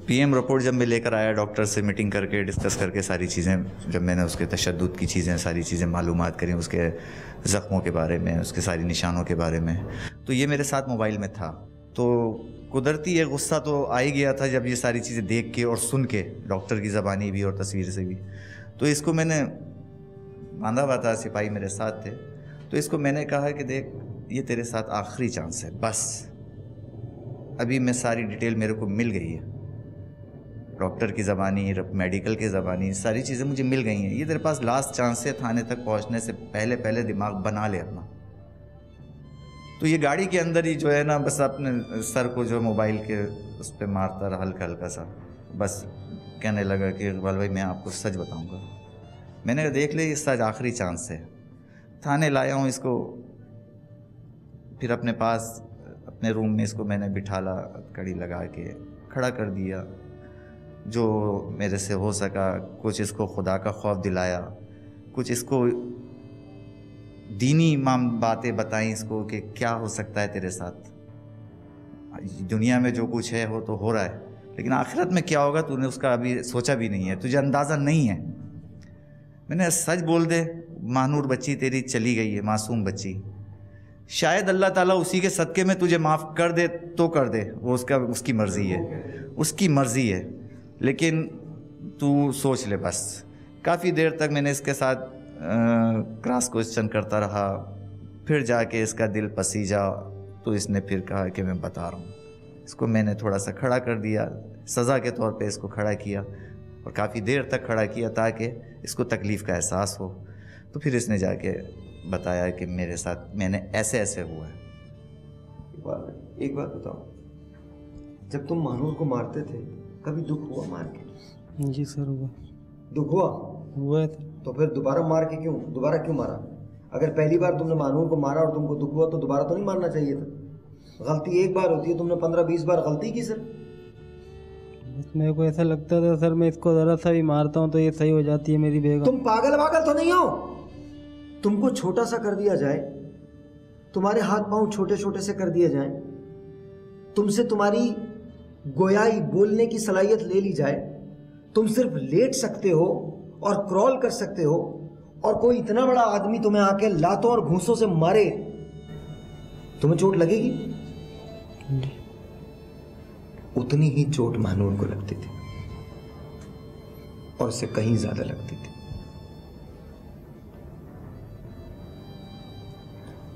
पीएम रिपोर्ट जब मैं लेकर आया डॉक्टर से मीटिंग करके डिस्कस करके सारी चीज़ें, जब मैंने उसके तशद्दुद की चीज़ें सारी चीज़ें मालूमात करी, उसके ज़ख्मों के बारे में, उसके सारी निशानों के बारे में, तो ये मेरे साथ मोबाइल में था। तो कुदरती ये गुस्सा तो आ ही गया था जब ये सारी चीज़ें देख के और सुन के, डॉक्टर की ज़बानी भी और तस्वीर से भी। तो इसको मैंने बांधा हुआ था, सिपाही मेरे साथ थे, तो इसको मैंने कहा कि देख ये तेरे साथ आखिरी चांस है, बस अभी मैं सारी डिटेल मेरे को मिल गई है, डॉक्टर की ज़बानी, मेडिकल की ज़बानी, सारी चीज़ें मुझे मिल गई हैं, ये तेरे पास लास्ट चांस है, थाने तक पहुंचने से पहले पहले दिमाग बना ले अपना। तो ये गाड़ी के अंदर ही जो है ना, बस अपने सर को जो मोबाइल के उस पर मारता रहा हल्का हल्का सा, बस कहने लगा कि इकबाल भाई मैं आपको सच बताऊंगा। मैंने कहा देख ले ये सच आखिरी चांस है। थाने लाया हूँ इसको, फिर अपने पास अपने रूम में इसको मैंने बिठाला, कड़ी लगा के खड़ा कर दिया, जो मेरे से हो सका कुछ इसको खुदा का खौफ दिलाया, कुछ इसको दीनी बातें बताई इसको कि क्या हो सकता है तेरे साथ, दुनिया में जो कुछ है वो तो हो रहा है, लेकिन आखिरत में क्या होगा तूने उसका अभी सोचा भी नहीं है, तुझे अंदाज़ा नहीं है। मैंने सच बोल दे, मानूर बच्ची तेरी चली गई है, मासूम बच्ची, शायद अल्लाह ताला उसी के सदक़े में तुझे माफ़ कर दे तो कर दे, वो उसकी मर्ज़ी है, उसकी मर्ज़ी है, लेकिन तू सोच ले बस। काफ़ी देर तक मैंने इसके साथ क्रॉस क्वेश्चन करता रहा, फिर जाके इसका दिल पसीजा, तो इसने फिर कहा कि मैं बता रहा हूँ। इसको मैंने थोड़ा सा खड़ा कर दिया, सज़ा के तौर पे इसको खड़ा किया, और काफ़ी देर तक खड़ा किया ताकि इसको तकलीफ़ का एहसास हो। तो फिर इसने जाके बताया कि मेरे साथ मैंने ऐसे ऐसे हुआ है। एक बात बताओ, जब तुम मानूर को मारते थे कभी दुख हुआ मार के? जी सर हुआ। दुख हुआ? हुआ था। तो फिर दोबारा मार के दोबारा क्यों मारा? अगर पहली बार तुमने मानूर को मारा और तुमको दुख हुआ तो दोबारा तो नहीं मारना चाहिए था। गलती एक बार होती है, तुमने 15-20 बार गलती की सर। मेरे को ऐसा लगता था सर मैं इसको ज़रा सा भी मारता हूँ तो ये सही हो जाती है मेरी बेगम। तुम पागल तो नहीं हो? तुमको छोटा सा कर दिया जाए, तुम्हारे हाथ पांव छोटे छोटे से कर दिए जाएं, तुमसे तुम्हारी गोयाई बोलने की सलाहियत ले ली जाए, तुम सिर्फ लेट सकते हो और क्रॉल कर सकते हो, और कोई इतना बड़ा आदमी तुम्हें आके लातों और घूंसों से मारे, तुम्हें चोट लगेगी? उतनी ही चोट मानूर को लगती थी, और उससे कहीं ज्यादा लगती थी।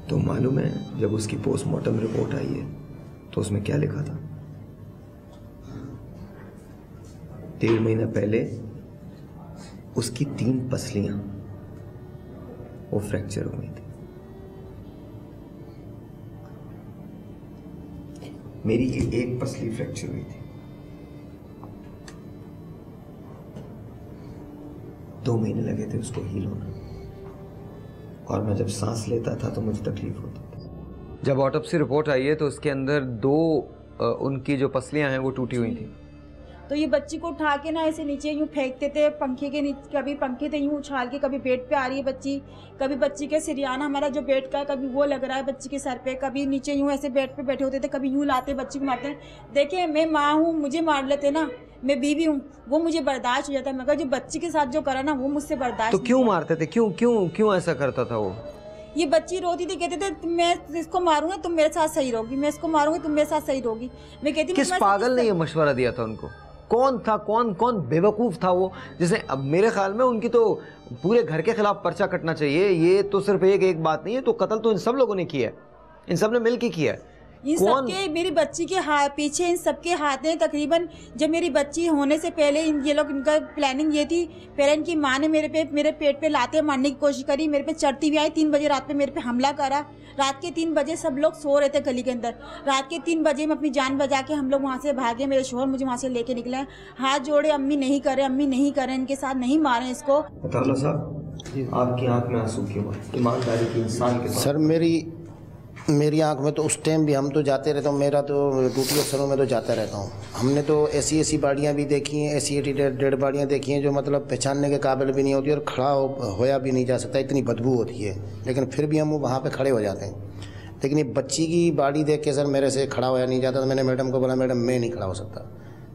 तो मालूम है जब उसकी पोस्टमार्टम रिपोर्ट आई है तो उसमें क्या लिखा था? 1.5 महीना पहले उसकी 3 पसलियां वो फ्रैक्चर हो गई थी। मेरी ये एक पसली फ्रैक्चर हुई थी। 2 महीने लगे थे उसको हील होना, और मैं जब सांस लेता था तो मुझे तकलीफ होती थी। जब ऑटोप्सी रिपोर्ट आई है तो उसके अंदर 2 उनकी जो पसलियां हैं वो टूटी हुई थी। तो ये बच्ची को उठा के ना ऐसे नीचे यूँ फेंकते थे पंखे के नीचे, कभी पंखे थे यूँ उछाल के, कभी बेड पे आ रही है बच्ची, कभी बच्ची के सिरियाना हमारा जो बेड का है कभी वो लग रहा है बच्ची के सर पे, कभी नीचे यूँ ऐसे बेड पे बैठे होते थे, कभी यूँ लाते बच्ची को मारते हैं। देखिए मैं माँ हूँ, मुझे मार लेते ना, मैं बीवी हूँ, वो मुझे बर्दाश्त हो जाता है, मगर जो बच्ची के साथ जो करा ना वो मुझसे बर्दाश्त तो नहीं क्यों हुआ। मारते थे? क्यों क्यों क्यों ऐसा करता था वो? ये बच्ची रोती थी, कहते थे मैं इसको मारूंगा तुम मेरे साथ सही रहोगी, मैं इसको मारूंगी तुम मेरे साथ सही रहोगी। मैं कहती किस पागल ने ये मशवरा दिया था उनको? कौन था, कौन कौन बेवकूफ़ था वो, जिसे अब मेरे ख्याल में उनकी तो पूरे घर के खिलाफ पर्चा कटना चाहिए। ये तो सिर्फ एक बात नहीं है, तो कत्ल तो इन सब लोगों ने किया है, इन सब ने मिल के किया है। इन सबके मेरी बच्ची के पीछे इन सबके हाथ हैं। तकरीबन जब मेरी बच्ची होने से पहले ये लोग, इनका प्लानिंग ये थी, पहले इनकी माँ ने मेरे पेट पे लाते मारने की कोशिश करी, मेरे पे चढ़ती भी आई, 3 बजे रात पे मेरे पे हमला करा। रात के 3 बजे सब लोग सो रहे थे गली के अंदर, रात के 3 बजे में अपनी जान बचा के हम लोग वहाँ से भागे। मेरे शोहर मुझे वहाँ से लेके निकले, हाथ जोड़े, अम्मी नहीं करे, अम्मी नहीं करें, इनके साथ नहीं मारें इसको। आपकी आंख में आंसू क्यों? ईमानदारी की इंसान के सर मेरी आंख में तो उस टाइम भी हम तो जाते रहता हूँ, मेरा तो ड्यूटी अफसरों में तो जाता रहता हूँ। हमने तो ऐसी बाड़ियाँ भी देखी हैं, ऐसी डेड बाड़ियाँ देखी हैं जो मतलब पहचानने के काबिल भी नहीं होती और खड़ा होया भी नहीं जा सकता, इतनी बदबू होती है, लेकिन फिर भी हम वहाँ पे खड़े हो जाते हैं। लेकिन ये बच्ची की बाड़ी देख के सर मेरे से खड़ा होया नहीं जाता। तो मैंने मैडम को बोला, मैडम मैं नहीं खड़ा हो सकता,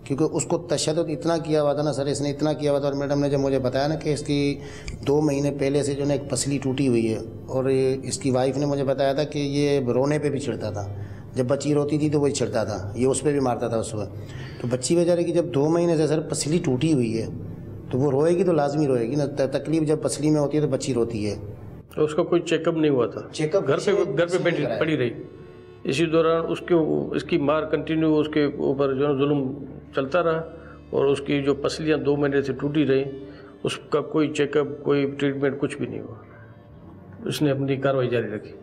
क्योंकि उसको तशद्दुद इतना किया हुआ था ना सर, इसने इतना किया हुआ था। और मैडम ने जब मुझे बताया ना कि इसकी 2 महीने पहले से जो है एक पसली टूटी हुई है, और इसकी वाइफ ने मुझे बताया था कि ये रोने पे भी चिढ़ता था, जब बच्ची रोती थी तो वही चिढ़ता था, ये उस पर भी मारता था उस वक्त। तो बच्ची बेचारे की जब 2 महीने से सर पसली टूटी हुई है तो वो रोएगी तो लाजमी रोएगी ना, तकलीफ जब पसली में होती है तो बच्ची रोती है। तो उसका कोई चेकअप नहीं हुआ था? चेकअप घर पे पड़ी रही। इसी दौरान इसकी मार कंटिन्यू उसके ऊपर जो है जुल्म चलता रहा, और उसकी जो पसलियाँ 2 महीने से टूटी रही, उसका कोई चेकअप, कोई ट्रीटमेंट, कुछ भी नहीं हुआ। उसने अपनी कार्रवाई जारी रखी।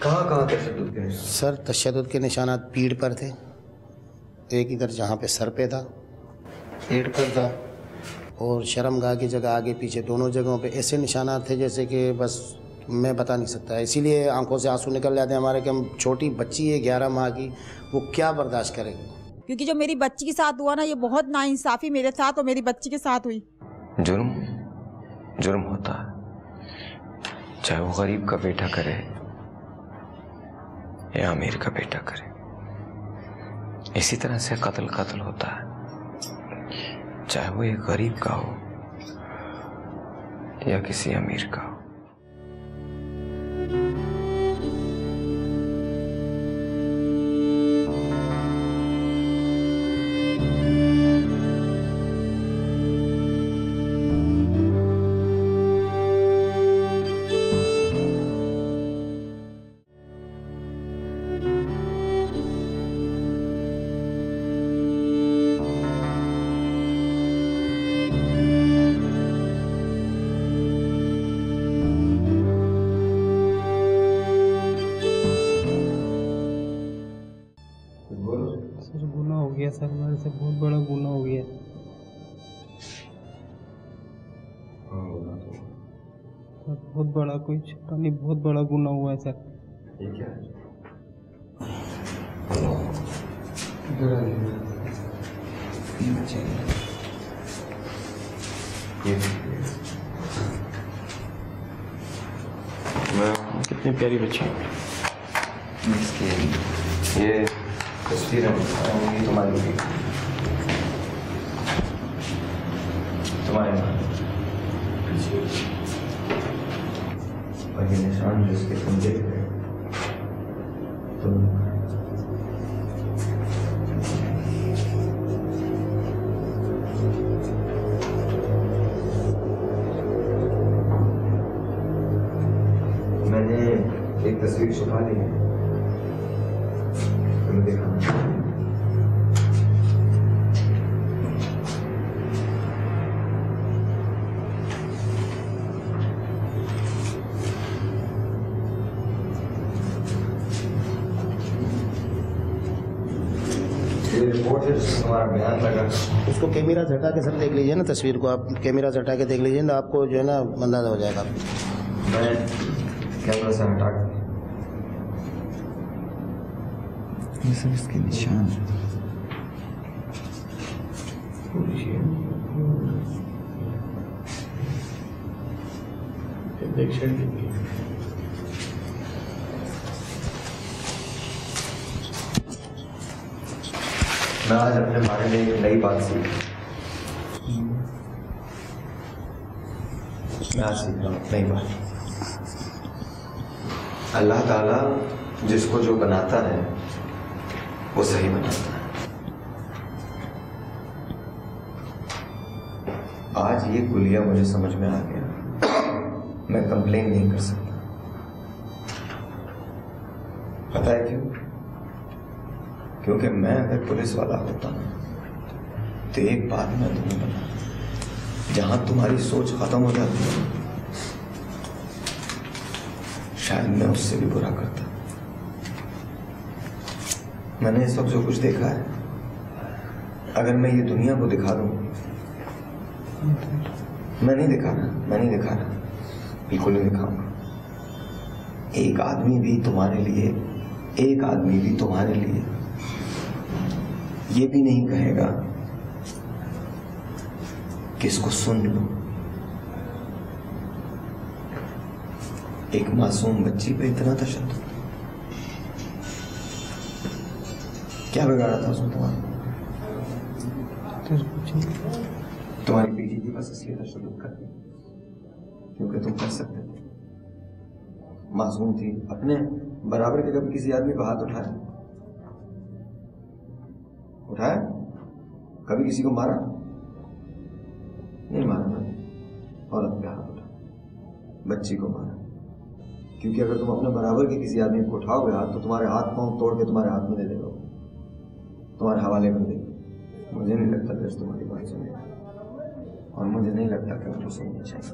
कहाँ तशद्दुद के? सर तशद्दुद के निशानात पीठ पर थे, एक इधर जहाँ पे सर पे था, पेट पर था, और शर्मगाह की जगह आगे पीछे दोनों जगहों पे ऐसे निशानात थे जैसे कि बस मैं बता नहीं सकता। इसीलिए आंखों से आंसू निकल जाते हैं हमारे कि हम, छोटी बच्ची है 11 माह की, वो क्या बर्दाश्त करेगी। क्योंकि जो मेरी बच्ची के साथ हुआ ना, ये बहुत नाइंसाफ़ी मेरे साथ और मेरी बच्ची के साथ हुई। जुर्म होता है, चाहे वो गरीब का बेटा करे या अमीर का बेटा करे। इसी तरह से कत्ल होता है, चाहे वो एक गरीब का हो या किसी अमीर का हो। सर मेरे से बहुत बड़ा गुनाह हो गया। बहुत बड़ा, कोई छोटा नहीं, बहुत बड़ा गुनाह हुआ है सर। ये क्या है? कितनी प्यारी बच्ची है इसकी। ये तस्वीर है, तुम्हारी और ये निशान जो इसके तुम देख रहे हो, मैंने एक तस्वीर छुपा ली है, तुम्हें दिखाना। रिपोर्ट है जिसमें तुम्हारा बयान लगा। उसको कैमरा झटा के सर देख लीजिए ना, तस्वीर को आप कैमरा झटा के देख लीजिए ना, आपको जो है ना अंदाजा हो जाएगा। मैं कैमरा से हटा के ये सब इसके निशान मैं आज अपने बारे में एक नई बात सीखी। मैं आज सीख रहा हूँ नई बात। अल्लाह ताला जिसको जो बनाता है वो सही बनाता है। आज ये गुलिया मुझे समझ में आ गया। मैं कंप्लेन नहीं कर सकता। पता है क्यों? क्योंकि मैं अगर पुलिस वाला होता तो एक बात मैं तुम्हें बता, जहां तुम्हारी सोच खत्म हो जाती है शायद मैं उससे भी बुरा करता। मैंने इस वक्त जो कुछ देखा है, अगर मैं ये दुनिया को दिखा दूं, मैं नहीं दिखा रहा, बिल्कुल नहीं दिखाऊंगा। एक आदमी भी तुम्हारे लिए ये भी नहीं कहेगा कि इसको सुन लो। एक मासूम बच्ची पे इतना तशद्दुद, क्या बिगाड़ा था उसमें तुम्हारी बेटी की बस इसलिए तशद्दुद कर दी क्योंकि तुम कर सकते थे। मासूम थी, अपने बराबर के कभी किसी आदमी को हाथ उठाया? कभी किसी को मारा? नहीं मारा ना। औरत पे हाथ उठा, बच्ची को मारा। क्योंकि अगर तुम अपने बराबर के किसी आदमी को उठाओगे हाथ, तो तुम्हारे हाथ पांव तोड़ के तुम्हारे हाथ में दे देगा, तुम्हारे हवाले कर देगा। मुझे नहीं लगता जज तुम्हारी बात सुने, और मुझे नहीं लगता कि उनको सुननी चाहिए।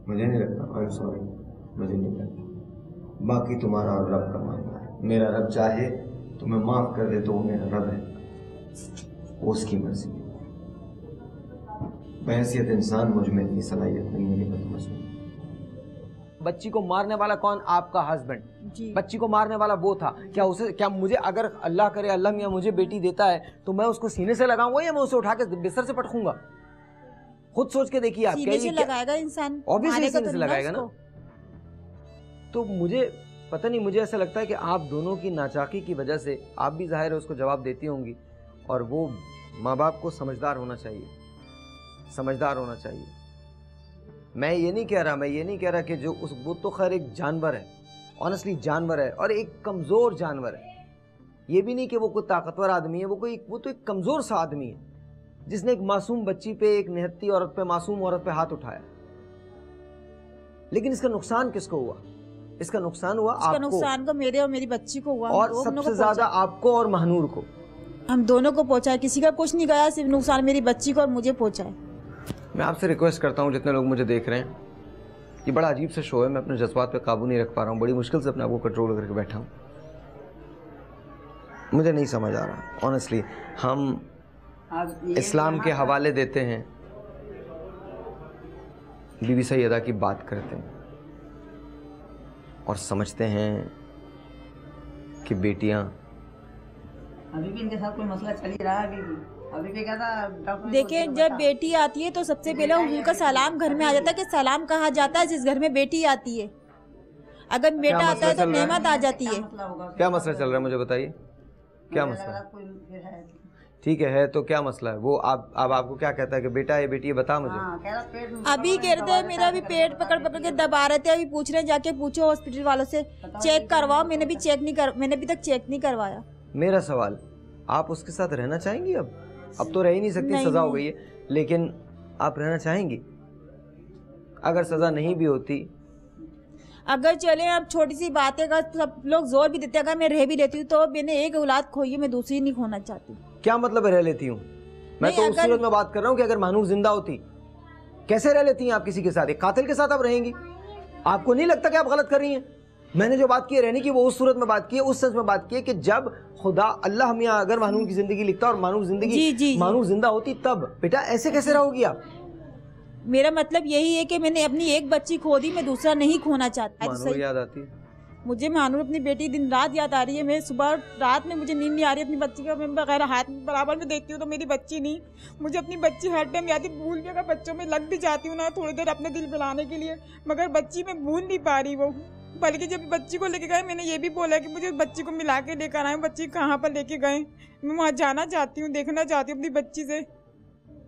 मुझे नहीं लगता, सॉरी, मुझे नहीं लगता। बाकी तुम्हारा और रब का मामला है। मेरा रब चाहे तुम्हें माफ कर दे तो वो मेरा रब है, वो उसकी मर्जी है। बहैसियत इंसान मुझ में इतनी सलाहियत नहीं है कि मैं तुम्हें सुनूं। बच्ची को मारने वाला कौन? आपका हस्बैंड। बच्ची को मारने वाला वो था। क्या मुझे, अगर अल्लाह करे, अल्लाह मियाँ मुझे बेटी देता है तो मैं उसको सीने से लगाऊंगा या मैं उसे उठा के बिस्तर से पटकूंगा? खुद सोच के देखिए आप। सीने से लगाएगा इंसान, ऑब्वियसली सीने से लगाएगा ना। तो मुझे पता नहीं, मुझे ऐसा लगता है कि आप दोनों की नाचाकी की वजह से आप भी जाहिर है उसको जवाब देती होंगी, और वो माँ बाप को समझदार होना चाहिए। मैं ये नहीं कह रहा कि जो वो तो खैर एक जानवर है, ऑनेस्टली जानवर है, और एक कमज़ोर जानवर है। ये भी नहीं कि वो कोई ताकतवर आदमी है, वो तो एक कमज़ोर सा आदमी है जिसने एक मासूम बच्ची पे, एक निहत्ती औरत पे, मासूम औरत पे हाथ उठाया। लेकिन इसका नुकसान किसको हुआ? इसका नुकसान हुआ आपको। नुकसान को मेरे और मेरी बच्ची को हुआ, और सबसे ज्यादा आपको और महनूर को। हम दोनों को पहुंचा है, किसी का कुछ नहीं गया, सिर्फ नुकसान मेरी बच्ची को और मुझे पहुंचा है। मैं आपसे रिक्वेस्ट करता हूं, जितने लोग मुझे देख रहे हैं, ये बड़ा अजीब सा शो है, मैं अपने जज्बात पे काबू नहीं रख पा रहा हूँ, बड़ी मुश्किल से अपने आप को कंट्रोल करके बैठा हूँ। मुझे नहीं समझ आ रहा ऑनेस्टली। हम इस्लाम के हवाले देते हैं, बीबी सैयदा की बात करते हैं और समझते हैं कि बेटियां, अभी भी इनके साथ कोई मसला चल ही रहा है। अभी भी क्या था, देखिए जब बेटी आती है तो सबसे पहले उनका सलाम घर में आ जाता है कि सलाम कहा जाता है जिस घर में बेटी आती है। अगर बेटा आता है तो नेमत आ जाती है। क्या मसला चल रहा है मुझे बताइए, क्या मसला? ठीक है तो क्या मसला है? वो अब आपको क्या कहता है कि बेटा है बेटी है, बता मुझे। अभी कह रहे थे मेरा भी पेट पकड़ के दबा रहे थे, अभी पूछ रहे हैं जाके पूछो हॉस्पिटल वालों से, चेक करवाओ। मैंने अभी तक चेक नहीं करवाया। मेरा सवाल, आप उसके साथ रहना चाहेंगी? अब तो रह ही नहीं सकती, सजा हो गई है, लेकिन आप रहना चाहेंगी? अगर सजा नहीं भी होती, अगर चले, अब छोटी सी बात है, अगर सब लोग जोर भी देते, अगर मैं रह भी लेती हूँ तो मैंने एक औलाद खोई है, मैं दूसरी नहीं खोना चाहती। क्या मतलब है रह लेती हूँ? मैं तो उस सूरत में बात कर रहा हूँ कि अगर मानूर जिंदा होती, कैसे रह लेती हैं आप किसी के साथ? एक कातिल के साथ आप रहेंगी? आपको नहीं लगता कि आप गलत कर रही हैं? मैंने जो बात की है रहने की, वो उस सूरत में बात की है, उस सेंस में बात की है कि जब खुदा अल्लाह मियाँ अगर मानूर की जिंदगी लिखता और मानूर जिंदा होती, तब बेटा ऐसे कैसे रहोगी आप? मेरा मतलब यही है कि मैंने अपनी एक बच्ची खो दी, मैं दूसरा नहीं खोना चाहता। मानूर याद आती है मुझे, मानूर अपनी बेटी दिन रात याद आ रही है। मैं सुबह रात में मुझे नींद नहीं आ रही अपनी बच्ची का, मैं बगैर हाथ बराबर में देखती हूँ तो मेरी बच्ची नहीं, मुझे अपनी बच्ची हर टाइम याद है। भूल भी अगर बच्चों में लग भी जाती हूँ ना थोड़ी देर अपने दिल मिलाने के लिए, मगर बच्ची में भूल नहीं पा रही। वो बल्कि जब बच्ची को लेके गए मैंने ये भी बोला कि मुझे बच्ची को मिला के लेकर आए, बच्ची कहाँ पर लेके गए, मैं वहाँ जाना चाहती हूँ, देखना चाहती हूँ अपनी बच्ची से।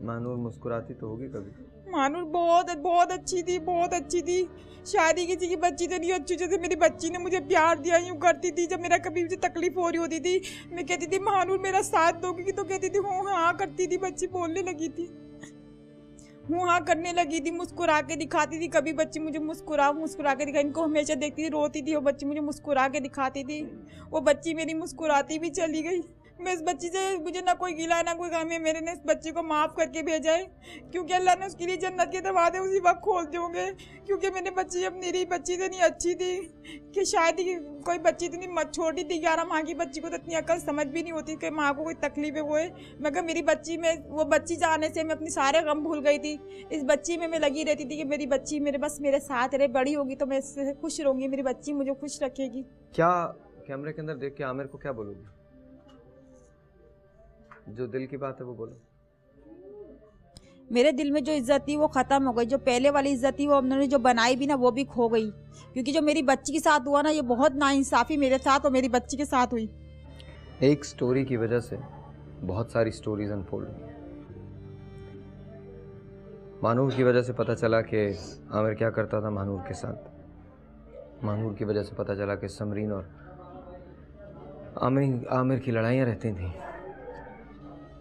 मानूर मुस्कुराती तो होगी कभी? मानूर बहुत अच्छी थी, बहुत अच्छी थी। शादी किसी की बच्ची तो नहीं अच्छी, जैसे मेरी बच्ची ने मुझे प्यार दिया यूँ करती थी। जब मेरा कभी मुझे तकलीफ हो रही होती थी मैं कहती थी मानूर मेरा साथ दोगी, तो कहती थी हूँ हाँ करती थी। बच्ची बोलने लगी थी, हूँ हाँ करने लगी थी, मुस्कुरा के दिखाती थी। कभी बच्ची मुझे मुस्कुरा के दिखा, इनको हमेशा देखती थी, रोती थी, वो बच्ची मुझे मुस्कुरा के दिखाती थी। वो बच्ची मेरी मुस्कुराती भी चली गई। मैं इस बच्ची से, मुझे ना कोई गिला ना कोई गम है। मेरे ने इस बच्ची को माफ़ करके भेजा है, क्योंकि अल्लाह ने उसके लिए जन्नत के दरवाजे उसी वक्त खोल दिए होंगे। क्योंकि मैंने बच्ची, अब मेरी बच्ची तो नहीं अच्छी थी कि शायद ही कोई बच्ची इतनी छोटी थी, 11 माह की बच्ची को तो इतनी अकल समझ भी नहीं होती कि माँ को कोई तकलीफ है वो है। मगर मेरी बच्ची में, वो बच्ची जाने से मैं अपनी सारे गम भूल गई थी। इस बच्ची में मैं लगी रहती थी कि मेरी बच्ची मेरे साथ रहे, बड़ी होगी तो मैं इससे खुश रहूँगी, मेरी बच्ची मुझे खुश रखेगी। क्या कैमरे के अंदर देख के आमिर को क्या बोलोगी? जो दिल की बात है वो बोलो। मेरे दिल में जो इज्जत थी वो ख़त्म हो गई। जो पहले वाली इज्जत थी वो उन्होंने जो बनाई भी ना, वो भी खो गई। क्योंकि जो मेरी बच्ची के साथ हुआ ना, ये बहुत नाइंसाफ़ी मेरे साथ और मेरी बच्ची के साथ हुई। एक स्टोरी की वजह से बहुत सारी स्टोरीज अनफोल्ड हुई। मानूर की वजह से पता चला कि आमिर क्या करता था मानूर के साथ। मानूर की वजह से पता चला कि समरीन और आमिर की लड़ाइयाँ रहती थीं।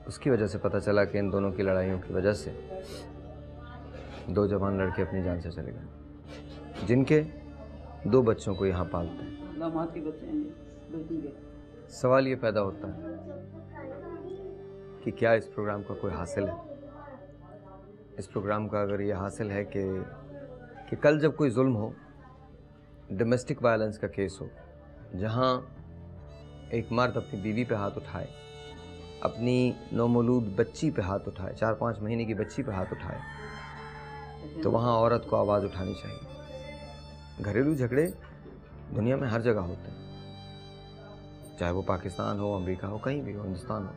उसकी वजह से पता चला कि इन दोनों की लड़ाइयों की वजह से 2 जवान लड़के अपनी जान से चले गए, जिनके 2 बच्चों को यहाँ पालते हैं। सवाल ये पैदा होता है कि क्या इस प्रोग्राम का कोई हासिल है? इस प्रोग्राम का अगर ये हासिल है कि कल जब कोई जुल्म हो, डोमेस्टिक वायलेंस का केस हो, जहाँ एक मर्द अपनी बीवी पे हाथ उठाए, अपनी नौमौलूद बच्ची पे हाथ उठाए, 4-5 महीने की बच्ची पे हाथ उठाए, तो वहाँ औरत को आवाज़ उठानी चाहिए। घरेलू झगड़े दुनिया में हर जगह होते हैं, चाहे वो पाकिस्तान हो, अमेरिका हो, कहीं भी हो, हिंदुस्तान हो।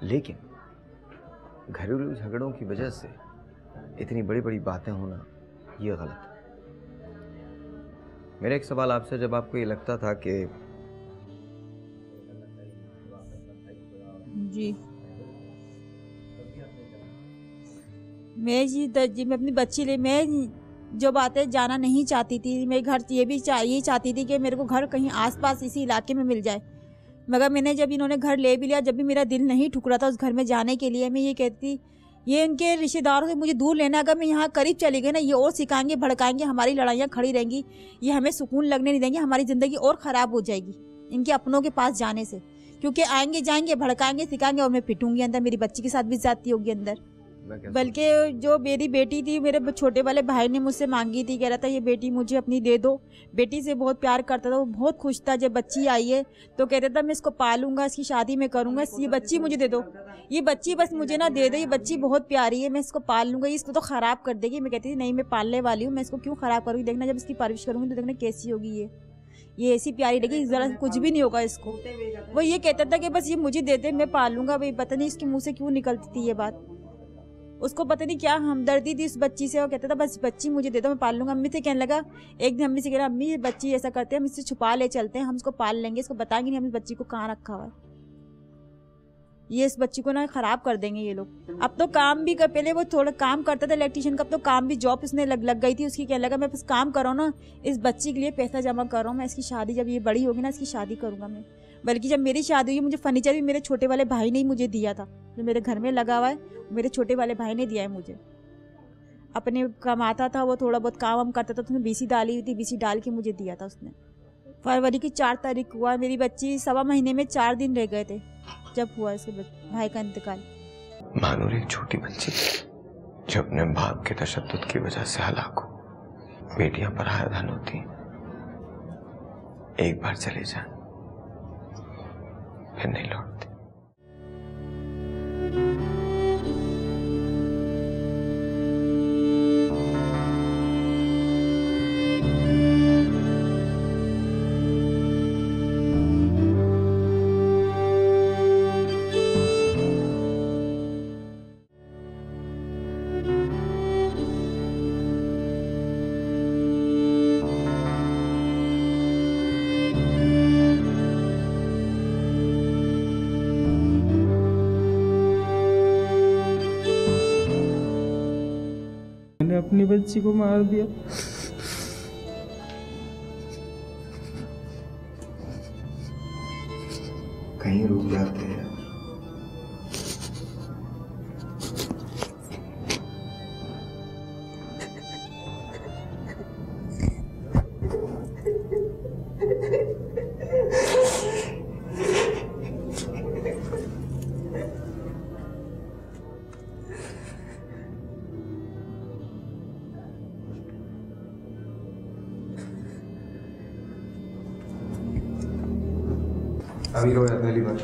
लेकिन घरेलू झगड़ों की वजह से इतनी बड़ी बड़ी बातें होना, ये गलत है। मेरा एक सवाल आपसे, जब आपको ये लगता था कि जी मैं अपनी बच्ची ले, मैं जो बातें जाना नहीं चाहती थी, मैं घर ये चाहती थी कि मेरे को घर कहीं आसपास इसी इलाके में मिल जाए। मगर मैंने जब इन्होंने घर ले भी लिया, जब भी मेरा दिल नहीं ठुकरा था उस घर में जाने के लिए, मैं ये कहती ये इनके रिश्तेदारों से मुझे दूर लेना। अगर मैं यहाँ करीब चली गई ना, ये और सिखाएंगे, भड़काएंगे, हमारी लड़ाइयाँ खड़ी रहेंगी, ये हमें सुकून लगने नहीं देंगे, हमारी ज़िंदगी और ख़राब हो जाएगी इनके अपनों के पास जाने से। क्योंकि आएंगे जाएंगे, भड़काएंगे, सिखाएंगे और मैं पिटूंगी अंदर, मेरी बच्ची के साथ भी जाती होगी अंदर। बल्कि जो मेरी बेटी थी, मेरे छोटे वाले भाई ने मुझसे मांगी थी, कह रहा था ये बेटी मुझे अपनी दे दो। बेटी से बहुत प्यार करता था, वो बहुत खुश था। जब बच्ची आई है तो कहता था मैं इसको पालूंगा, इसकी शादी में करूंगा, ये बच्ची मुझे दे दो, ये बच्ची बस मुझे ना दे दो, ये बच्ची बहुत प्यारी है, मैं इसको पाल लूंगा, इसको तो ख़राब कर देगी। मैं कहती थी नहीं, मैं पालने वाली हूँ, मैं इसको क्यों ख़राब करूँगी, देखना जब इसकी परवरिश करूँगी तो देखना कैसी होगी, ये ऐसी प्यारी लगी, ज़रा कुछ भी नहीं होगा इसको। वो ये कहता था कि बस ये मुझे दे दे, मैं पाल लूंगा। भाई पता नहीं इसके मुँह से क्यों निकलती थी ये बात, उसको पता नहीं क्या हमदर्दी थी उस बच्ची से। वो कहता था बस बच्ची मुझे दे दो, मैं पाल लूंगा। अम्मी से कहने लगा, एक दिन अम्मी से कह रहा अम्मी ये बच्ची ऐसा करते हैं, हम इससे छुपा ले चलते हैं, हम इसको पाल लेंगे, इसको बताएंगे नहीं हम इस बच्ची को कहाँ रखा हुआ है, ये इस बच्ची को ना ख़राब कर देंगे ये लोग। अब तो काम भी कर, पहले वो थोड़ा काम करता था इलेक्ट्रीशियन का, अब तो काम भी, जॉब इसने लग गई थी उसकी। कहने लगा मैं बस काम कर रहा हूँ ना, इस बच्ची के लिए पैसा जमा कर रहा हूँ, मैं इसकी शादी, जब ये बड़ी होगी ना इसकी शादी करूँगा मैं। बल्कि जब मेरी शादी हुई, मुझे फर्नीचर भी मेरे छोटे वाले भाई ने ही मुझे दिया था, जो मेरे घर में लगा हुआ है मेरे छोटे वाले भाई ने दिया है मुझे। अपने कमाता था वो, थोड़ा बहुत काम करता था, तो उसने बीसी डाली हुई थी, बीसी डाल के मुझे दिया था उसने। फरवरी की 4 तारीख हुआ, मेरी बच्ची 1.25 महीने में 4 दिन रह गए थे जब हुआ इसके भाई का इंतकाल। मानूर एक छोटी बच्ची जो अपने बाप के तशद्दुद की वजह से हलाक हो। बेटियां पराया धन होती हैं, एक बार चले जाए फिर नहीं लौटती। अपनी बच्ची को मार दिया। कहीं रुक जाते हैं। अभी रोया पहली बार।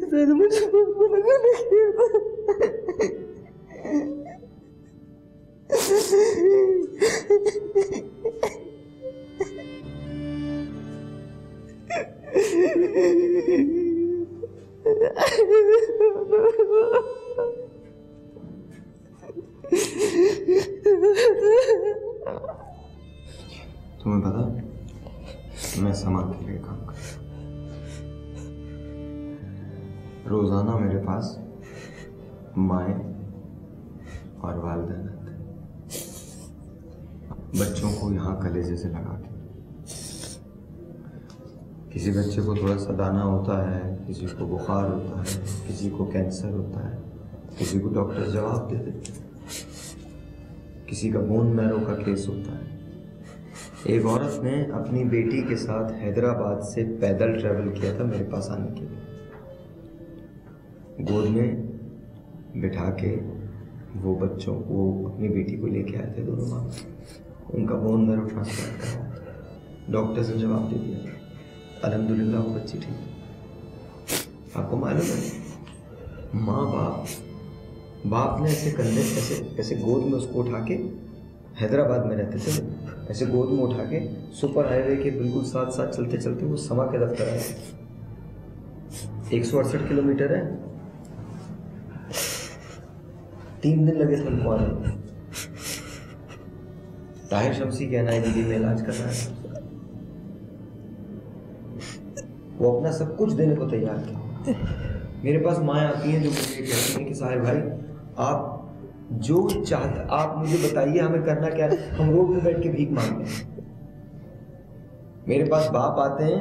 सर मुझे मना किया था। तुम्हें पता मैं समाज के लिए काम करता हूँ। रोजाना मेरे पास माएँ और वालिदैन आते हैं, बच्चों को यहाँ कलेजे से लगा के। किसी बच्चे को थोड़ा सा दाना होता है, किसी को बुखार होता है, किसी को कैंसर होता है, किसी को डॉक्टर जवाब दे देते हैं, किसी का बोन मैरो का केस होता है। एक औरत ने अपनी बेटी के साथ हैदराबाद से पैदल ट्रैवल किया था मेरे पास आने के लिए। गोद में बिठा के वो बच्चों को, अपनी बेटी को लेके आए थे दोनों माँ। उनका बोन मैरो ट्रांसप्लांट कराया, डॉक्टर्स ने जवाब दे दिया, अल्हम्दुलिल्लाह वो बच्ची ठीक। आपको मालूम है माँ बाप ने ऐसे कंधे ऐसे गोद में उसको उठा के, हैदराबाद में रहते थे, ऐसे गोद में उठा के सुपर हाईवे के बिल्कुल साथ साथ चलते चलते वो समा के दफ्तर आए। 168 किलोमीटर है, 3 दिन लगे थे उनको आने में। ताहिर शमसी कहना है दीदी में इलाज कर रहा है, वो अपना सब कुछ देने को तैयार थे। मेरे पास माएँ आती हैं जो मुझे कहती हैं कि साहिब भाई आप जो चाहते आप मुझे बताइए, हमें करना क्या है, हम रोड पे बैठ के भीख मांगते हैं। मेरे पास बाप आते हैं,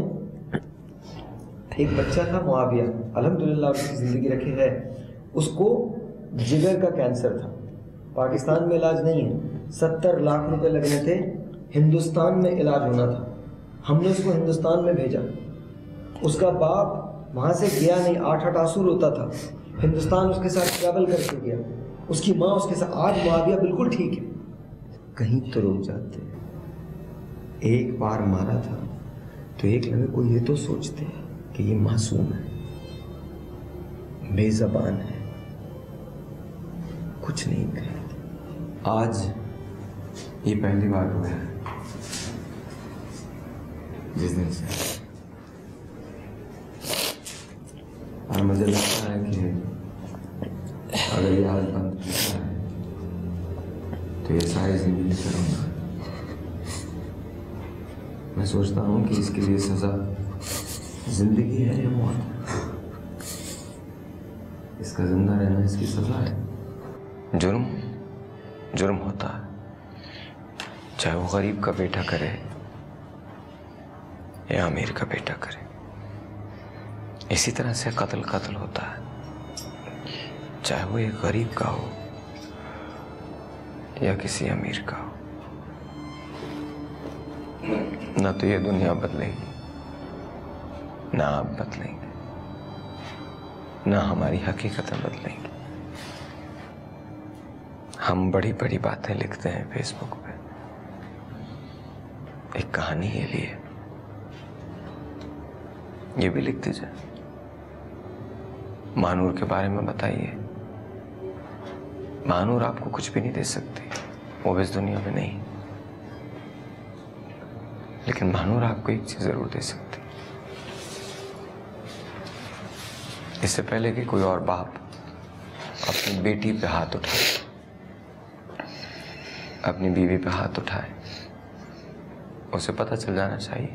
एक बच्चा था मुआविया, अल्हम्दुलिल्लाह उसकी ज़िंदगी रखे है, उसको जिगर का कैंसर था, पाकिस्तान में इलाज नहीं है, 70 लाख रुपए लगने थे, हिंदुस्तान में इलाज होना था। हमने उसको हिंदुस्तान में भेजा, उसका बाप वहाँ से गया नहीं, 8 आंसू रोता था, हिंदुस्तान उसके साथ ट्रैवल करके गया, उसकी माँ उसके साथ। आज मुआविया बिल्कुल ठीक है, कहीं तो रुक जाते हैं। एक बार मारा था तो एक लम्हे को ये तो सोचते हैं कि ये मासूम है, बेज़बान है, कुछ नहीं कहेंगे। आज ये पहली बार हुआ है जिस दिन से, और मुझे लगता है कि अगर ये हाल बंद होता है तो ये सारी जिंदगी करूँगा। मैं सोचता हूँ कि इसके लिए सज़ा जिंदगी है या मौत है, इसका जिंदा रहना इसकी सज़ा है। जुर्म होता है, चाहे वो गरीब का बेटा करे या अमीर का बेटा करे। इसी तरह से कत्ल होता है, चाहे वो एक गरीब का हो या किसी अमीर का हो। ना तो ये दुनिया बदलेगी, ना आप बदलेंगे, ना हमारी हकीकतें बदलेंगी। हम बड़ी बड़ी बातें लिखते हैं फेसबुक पे, एक कहानी के लिए, ये भी लिख दीजिए, महानूर के बारे में बताइए। महानूर आपको कुछ भी नहीं दे सकती, वो भी इस दुनिया में नहीं, लेकिन महानूर आपको एक चीज जरूर दे सकती। इससे पहले कि कोई और बाप अपनी बेटी पे हाथ उठाए, अपनी बीवी पे हाथ उठाए, उसे पता चल जाना चाहिए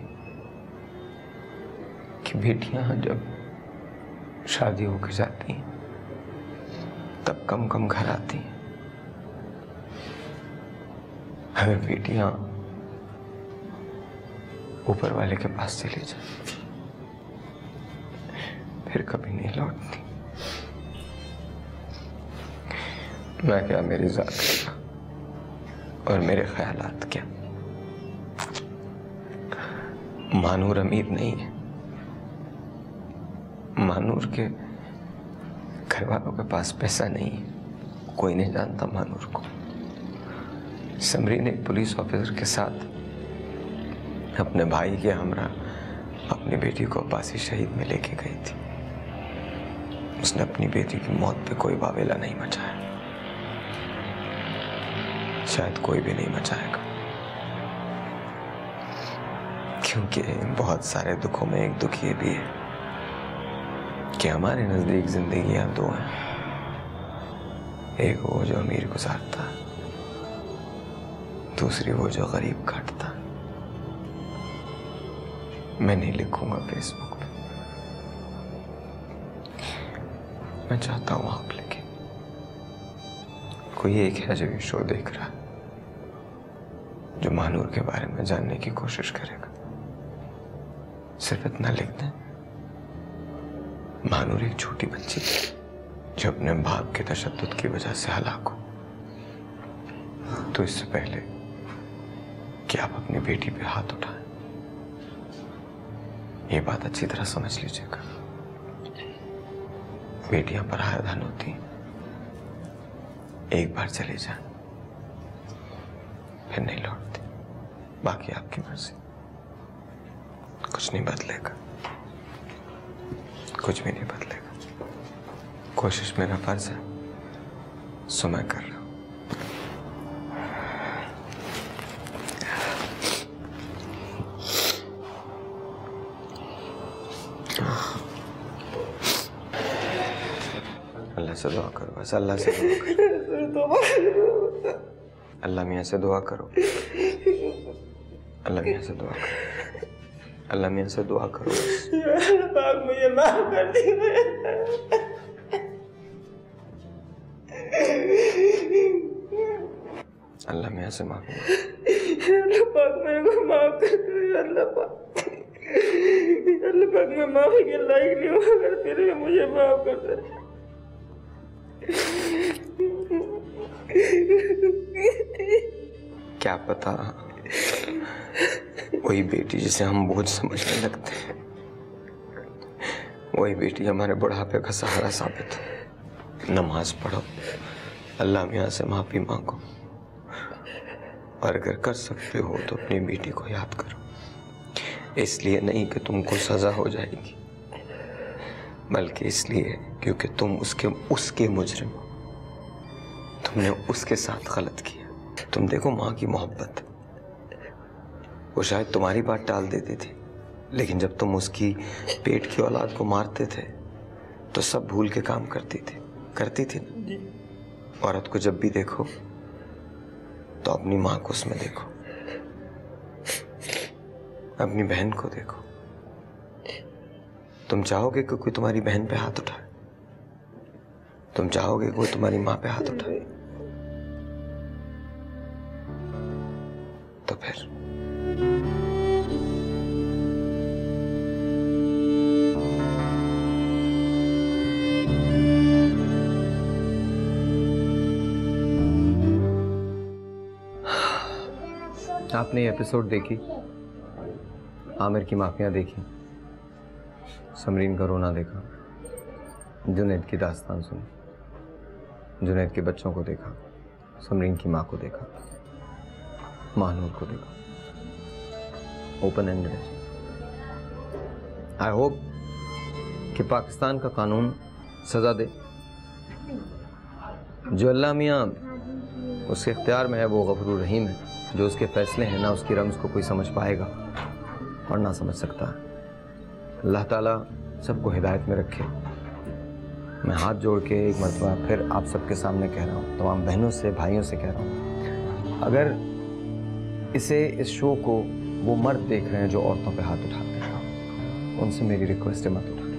कि बेटियां जब शादी होकर जाती हैं तब कम कम घर आती हैं। अगर बेटियां ऊपर वाले के पास चली जाए फिर कभी नहीं लौटती। मैं क्या, मेरी जात क्या और मेरे ख्यालात क्या। मानूर अमीर नहीं है। मानूर के घर वालों के पास पैसा नहीं है। कोई नहीं जानता मानूर को। समरीन एक पुलिस ऑफिसर के साथ अपने भाई के हमरा अपनी बेटी को अब्बासी शहीद में लेके गई थी। उसने अपनी बेटी की मौत पे कोई वावेला नहीं मचाया। शायद कोई भी नहीं मचाएगा, क्योंकि बहुत सारे दुखों में एक दुख ये भी है कि हमारे नजदीक जिंदगियां दो हैं। एक वो जो अमीर गुजारता, दूसरी वो जो गरीब काटता। मैं नहीं लिखूंगा फेसबुक पे। मैं चाहता हूं आप लिखें। कोई एक है जो ये शो देख रहा है, जो मानूर के बारे में जानने की कोशिश करेगा। सिर्फ इतना लिख दें, मानूर एक छोटी बच्ची थी जो अपने बाप के तशद्दुद की वजह से हलाक हो। तो इससे पहले कि आप अपनी बेटी पे हाथ उठाएं, ये बात अच्छी तरह समझ लीजिएगा। बेटियां पराया धन होती हैं। एक बार चले जाएं फिर नहीं लौटती। बाकी आपकी मर्जी। कुछ नहीं बदलेगा, कुछ भी नहीं बदलेगा। कोशिश मेरा फर्ज है, सो मैं कर रहा हूं। अल्लाह से दुआ करो, बस अल्लाह से दुआ करो। अल्लाह मियाँ से दुआ करो। अल्लाह मियाँ से दुआ करो। अल्लाह मियाँ से दुआ करो। मुझे माफ कर दीजिए। अल्लाह मियाँ से माफ। अल्लाह पाक मेरे को माफ कर दो। अल्लाह पाक, अल्लाह पाक मैं माफी के लायक नहीं हूँ, अगर फिर भी मुझे माफ कर दे। क्या पता वही बेटी जिसे हम बोझ समझने लगते हैं, वही बेटी हमारे बुढ़ापे का सहारा साबित हो। नमाज पढ़ो, अल्लाह मियाँ से माफी मांगो, और अगर कर सकते हो तो अपनी बेटी को याद करो। इसलिए नहीं कि तुमको सजा हो जाएगी, बल्कि इसलिए क्योंकि तुम उसके मुजरिम हो। तुमने उसके साथ गलत किया। तुम देखो माँ की मोहब्बत, वो शायद तुम्हारी बात टाल देती थी, लेकिन जब तुम उसकी पेट की औलाद को मारते थे तो सब भूल के काम करती थी ना। औरत को जब भी देखो तो अपनी माँ को उसमें देखो, अपनी बहन को देखो। तुम चाहोगे कि कोई तुम्हारी बहन पे हाथ उठाए? तुम चाहोगे कि कोई तुम्हारी माँ पे हाथ उठाए? तो फिर आपने एपिसोड देखी, आमिर की माफियां देखी, समरीन का रोना देखा, जुनैद की दास्तान सुनी, जुनैद के बच्चों को देखा, समरीन की माँ को देखा, मानूर को देखा। ओपन एंडेड है। आई होप कि पाकिस्तान का कानून सजा दे। जो अल्लाह मियाँ उसके इख्तियार में है वो गफूर रहीम है। जो उसके फैसले हैं ना उसकी रमज़ को कोई समझ पाएगा और ना समझ सकता है। अल्लाह ताला सबको हिदायत में रखे। मैं हाथ जोड़ के एक मरतबा फिर आप सबके सामने कह रहा हूँ, तमाम बहनों से भाइयों से कह रहा हूँ, अगर इस शो को वो मर्द देख रहे हैं जो औरतों पे हाथ उठाते हैं, उनसे मेरी रिक्वेस्ट है मत उठाएं।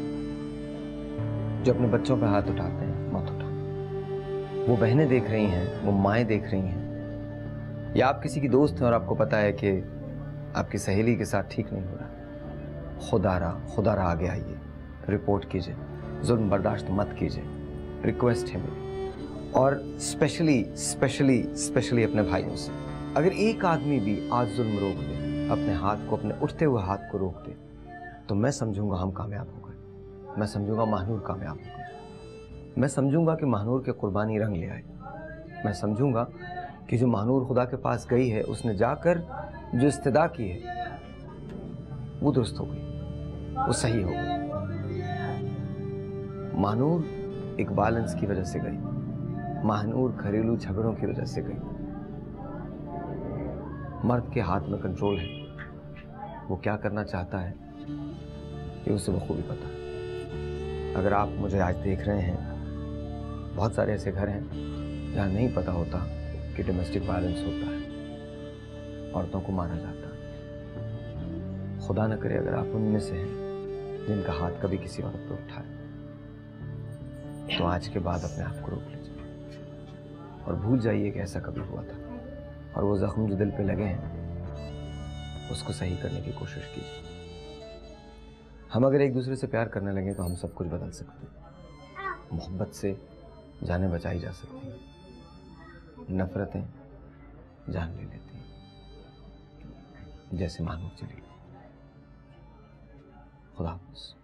जो अपने बच्चों पे हाथ उठाते हैं मत उठाएं। वो बहनें देख रही हैं, वो माएँ देख रही हैं, या आप किसी की दोस्त हैं और आपको पता है कि आपकी सहेली के साथ ठीक नहीं हो रहा, खुदारा आगे आइए, रिपोर्ट कीजिए, जुल्म बर्दाश्त मत कीजिए, रिक्वेस्ट है मेरी। और स्पेशली अपने भाइयों से, अगर एक आदमी भी आज जुल्म रोक दे, अपने हाथ को, अपने उठते हुए हाथ को रोक दे, तो मैं समझूंगा हम कामयाब हो गए। मैं समझूंगा महानूर कामयाब हो गए। मैं समझूंगा कि महानूर के कुर्बानी रंग ले आई। मैं समझूंगा कि जो महानूर खुदा के पास गई है, उसने जाकर जो इस्तदा की है वो दुरुस्त हो गई, वो सही हो गई। महानूर एक बैलेंस की वजह से गई, महानूर घरेलू झगड़ों की वजह से गई। मर्द के हाथ में कंट्रोल है, वो क्या करना चाहता है ये उसे बखूबी पता है। अगर आप मुझे आज देख रहे हैं, बहुत सारे ऐसे घर हैं जहाँ नहीं पता होता कि डोमेस्टिक वायलेंस होता है, औरतों को मारा जाता है। खुदा न करे अगर आप उनमें से हैं जिनका हाथ कभी किसी औरत पर उठाए, तो आज के बाद अपने आप को रोक लीजिए और भूल जाइए कि ऐसा कभी हुआ था, और वो जख्म जो दिल पे लगे हैं उसको सही करने की कोशिश कीजिए। हम अगर एक दूसरे से प्यार करने लगे तो हम सब कुछ बदल सकते हैं। मोहब्बत से जानें बचाई जा सकती हैं, नफरतें जान ले लेती हैं, जैसे महानूर चली गई। खुदा हाफ़िज़।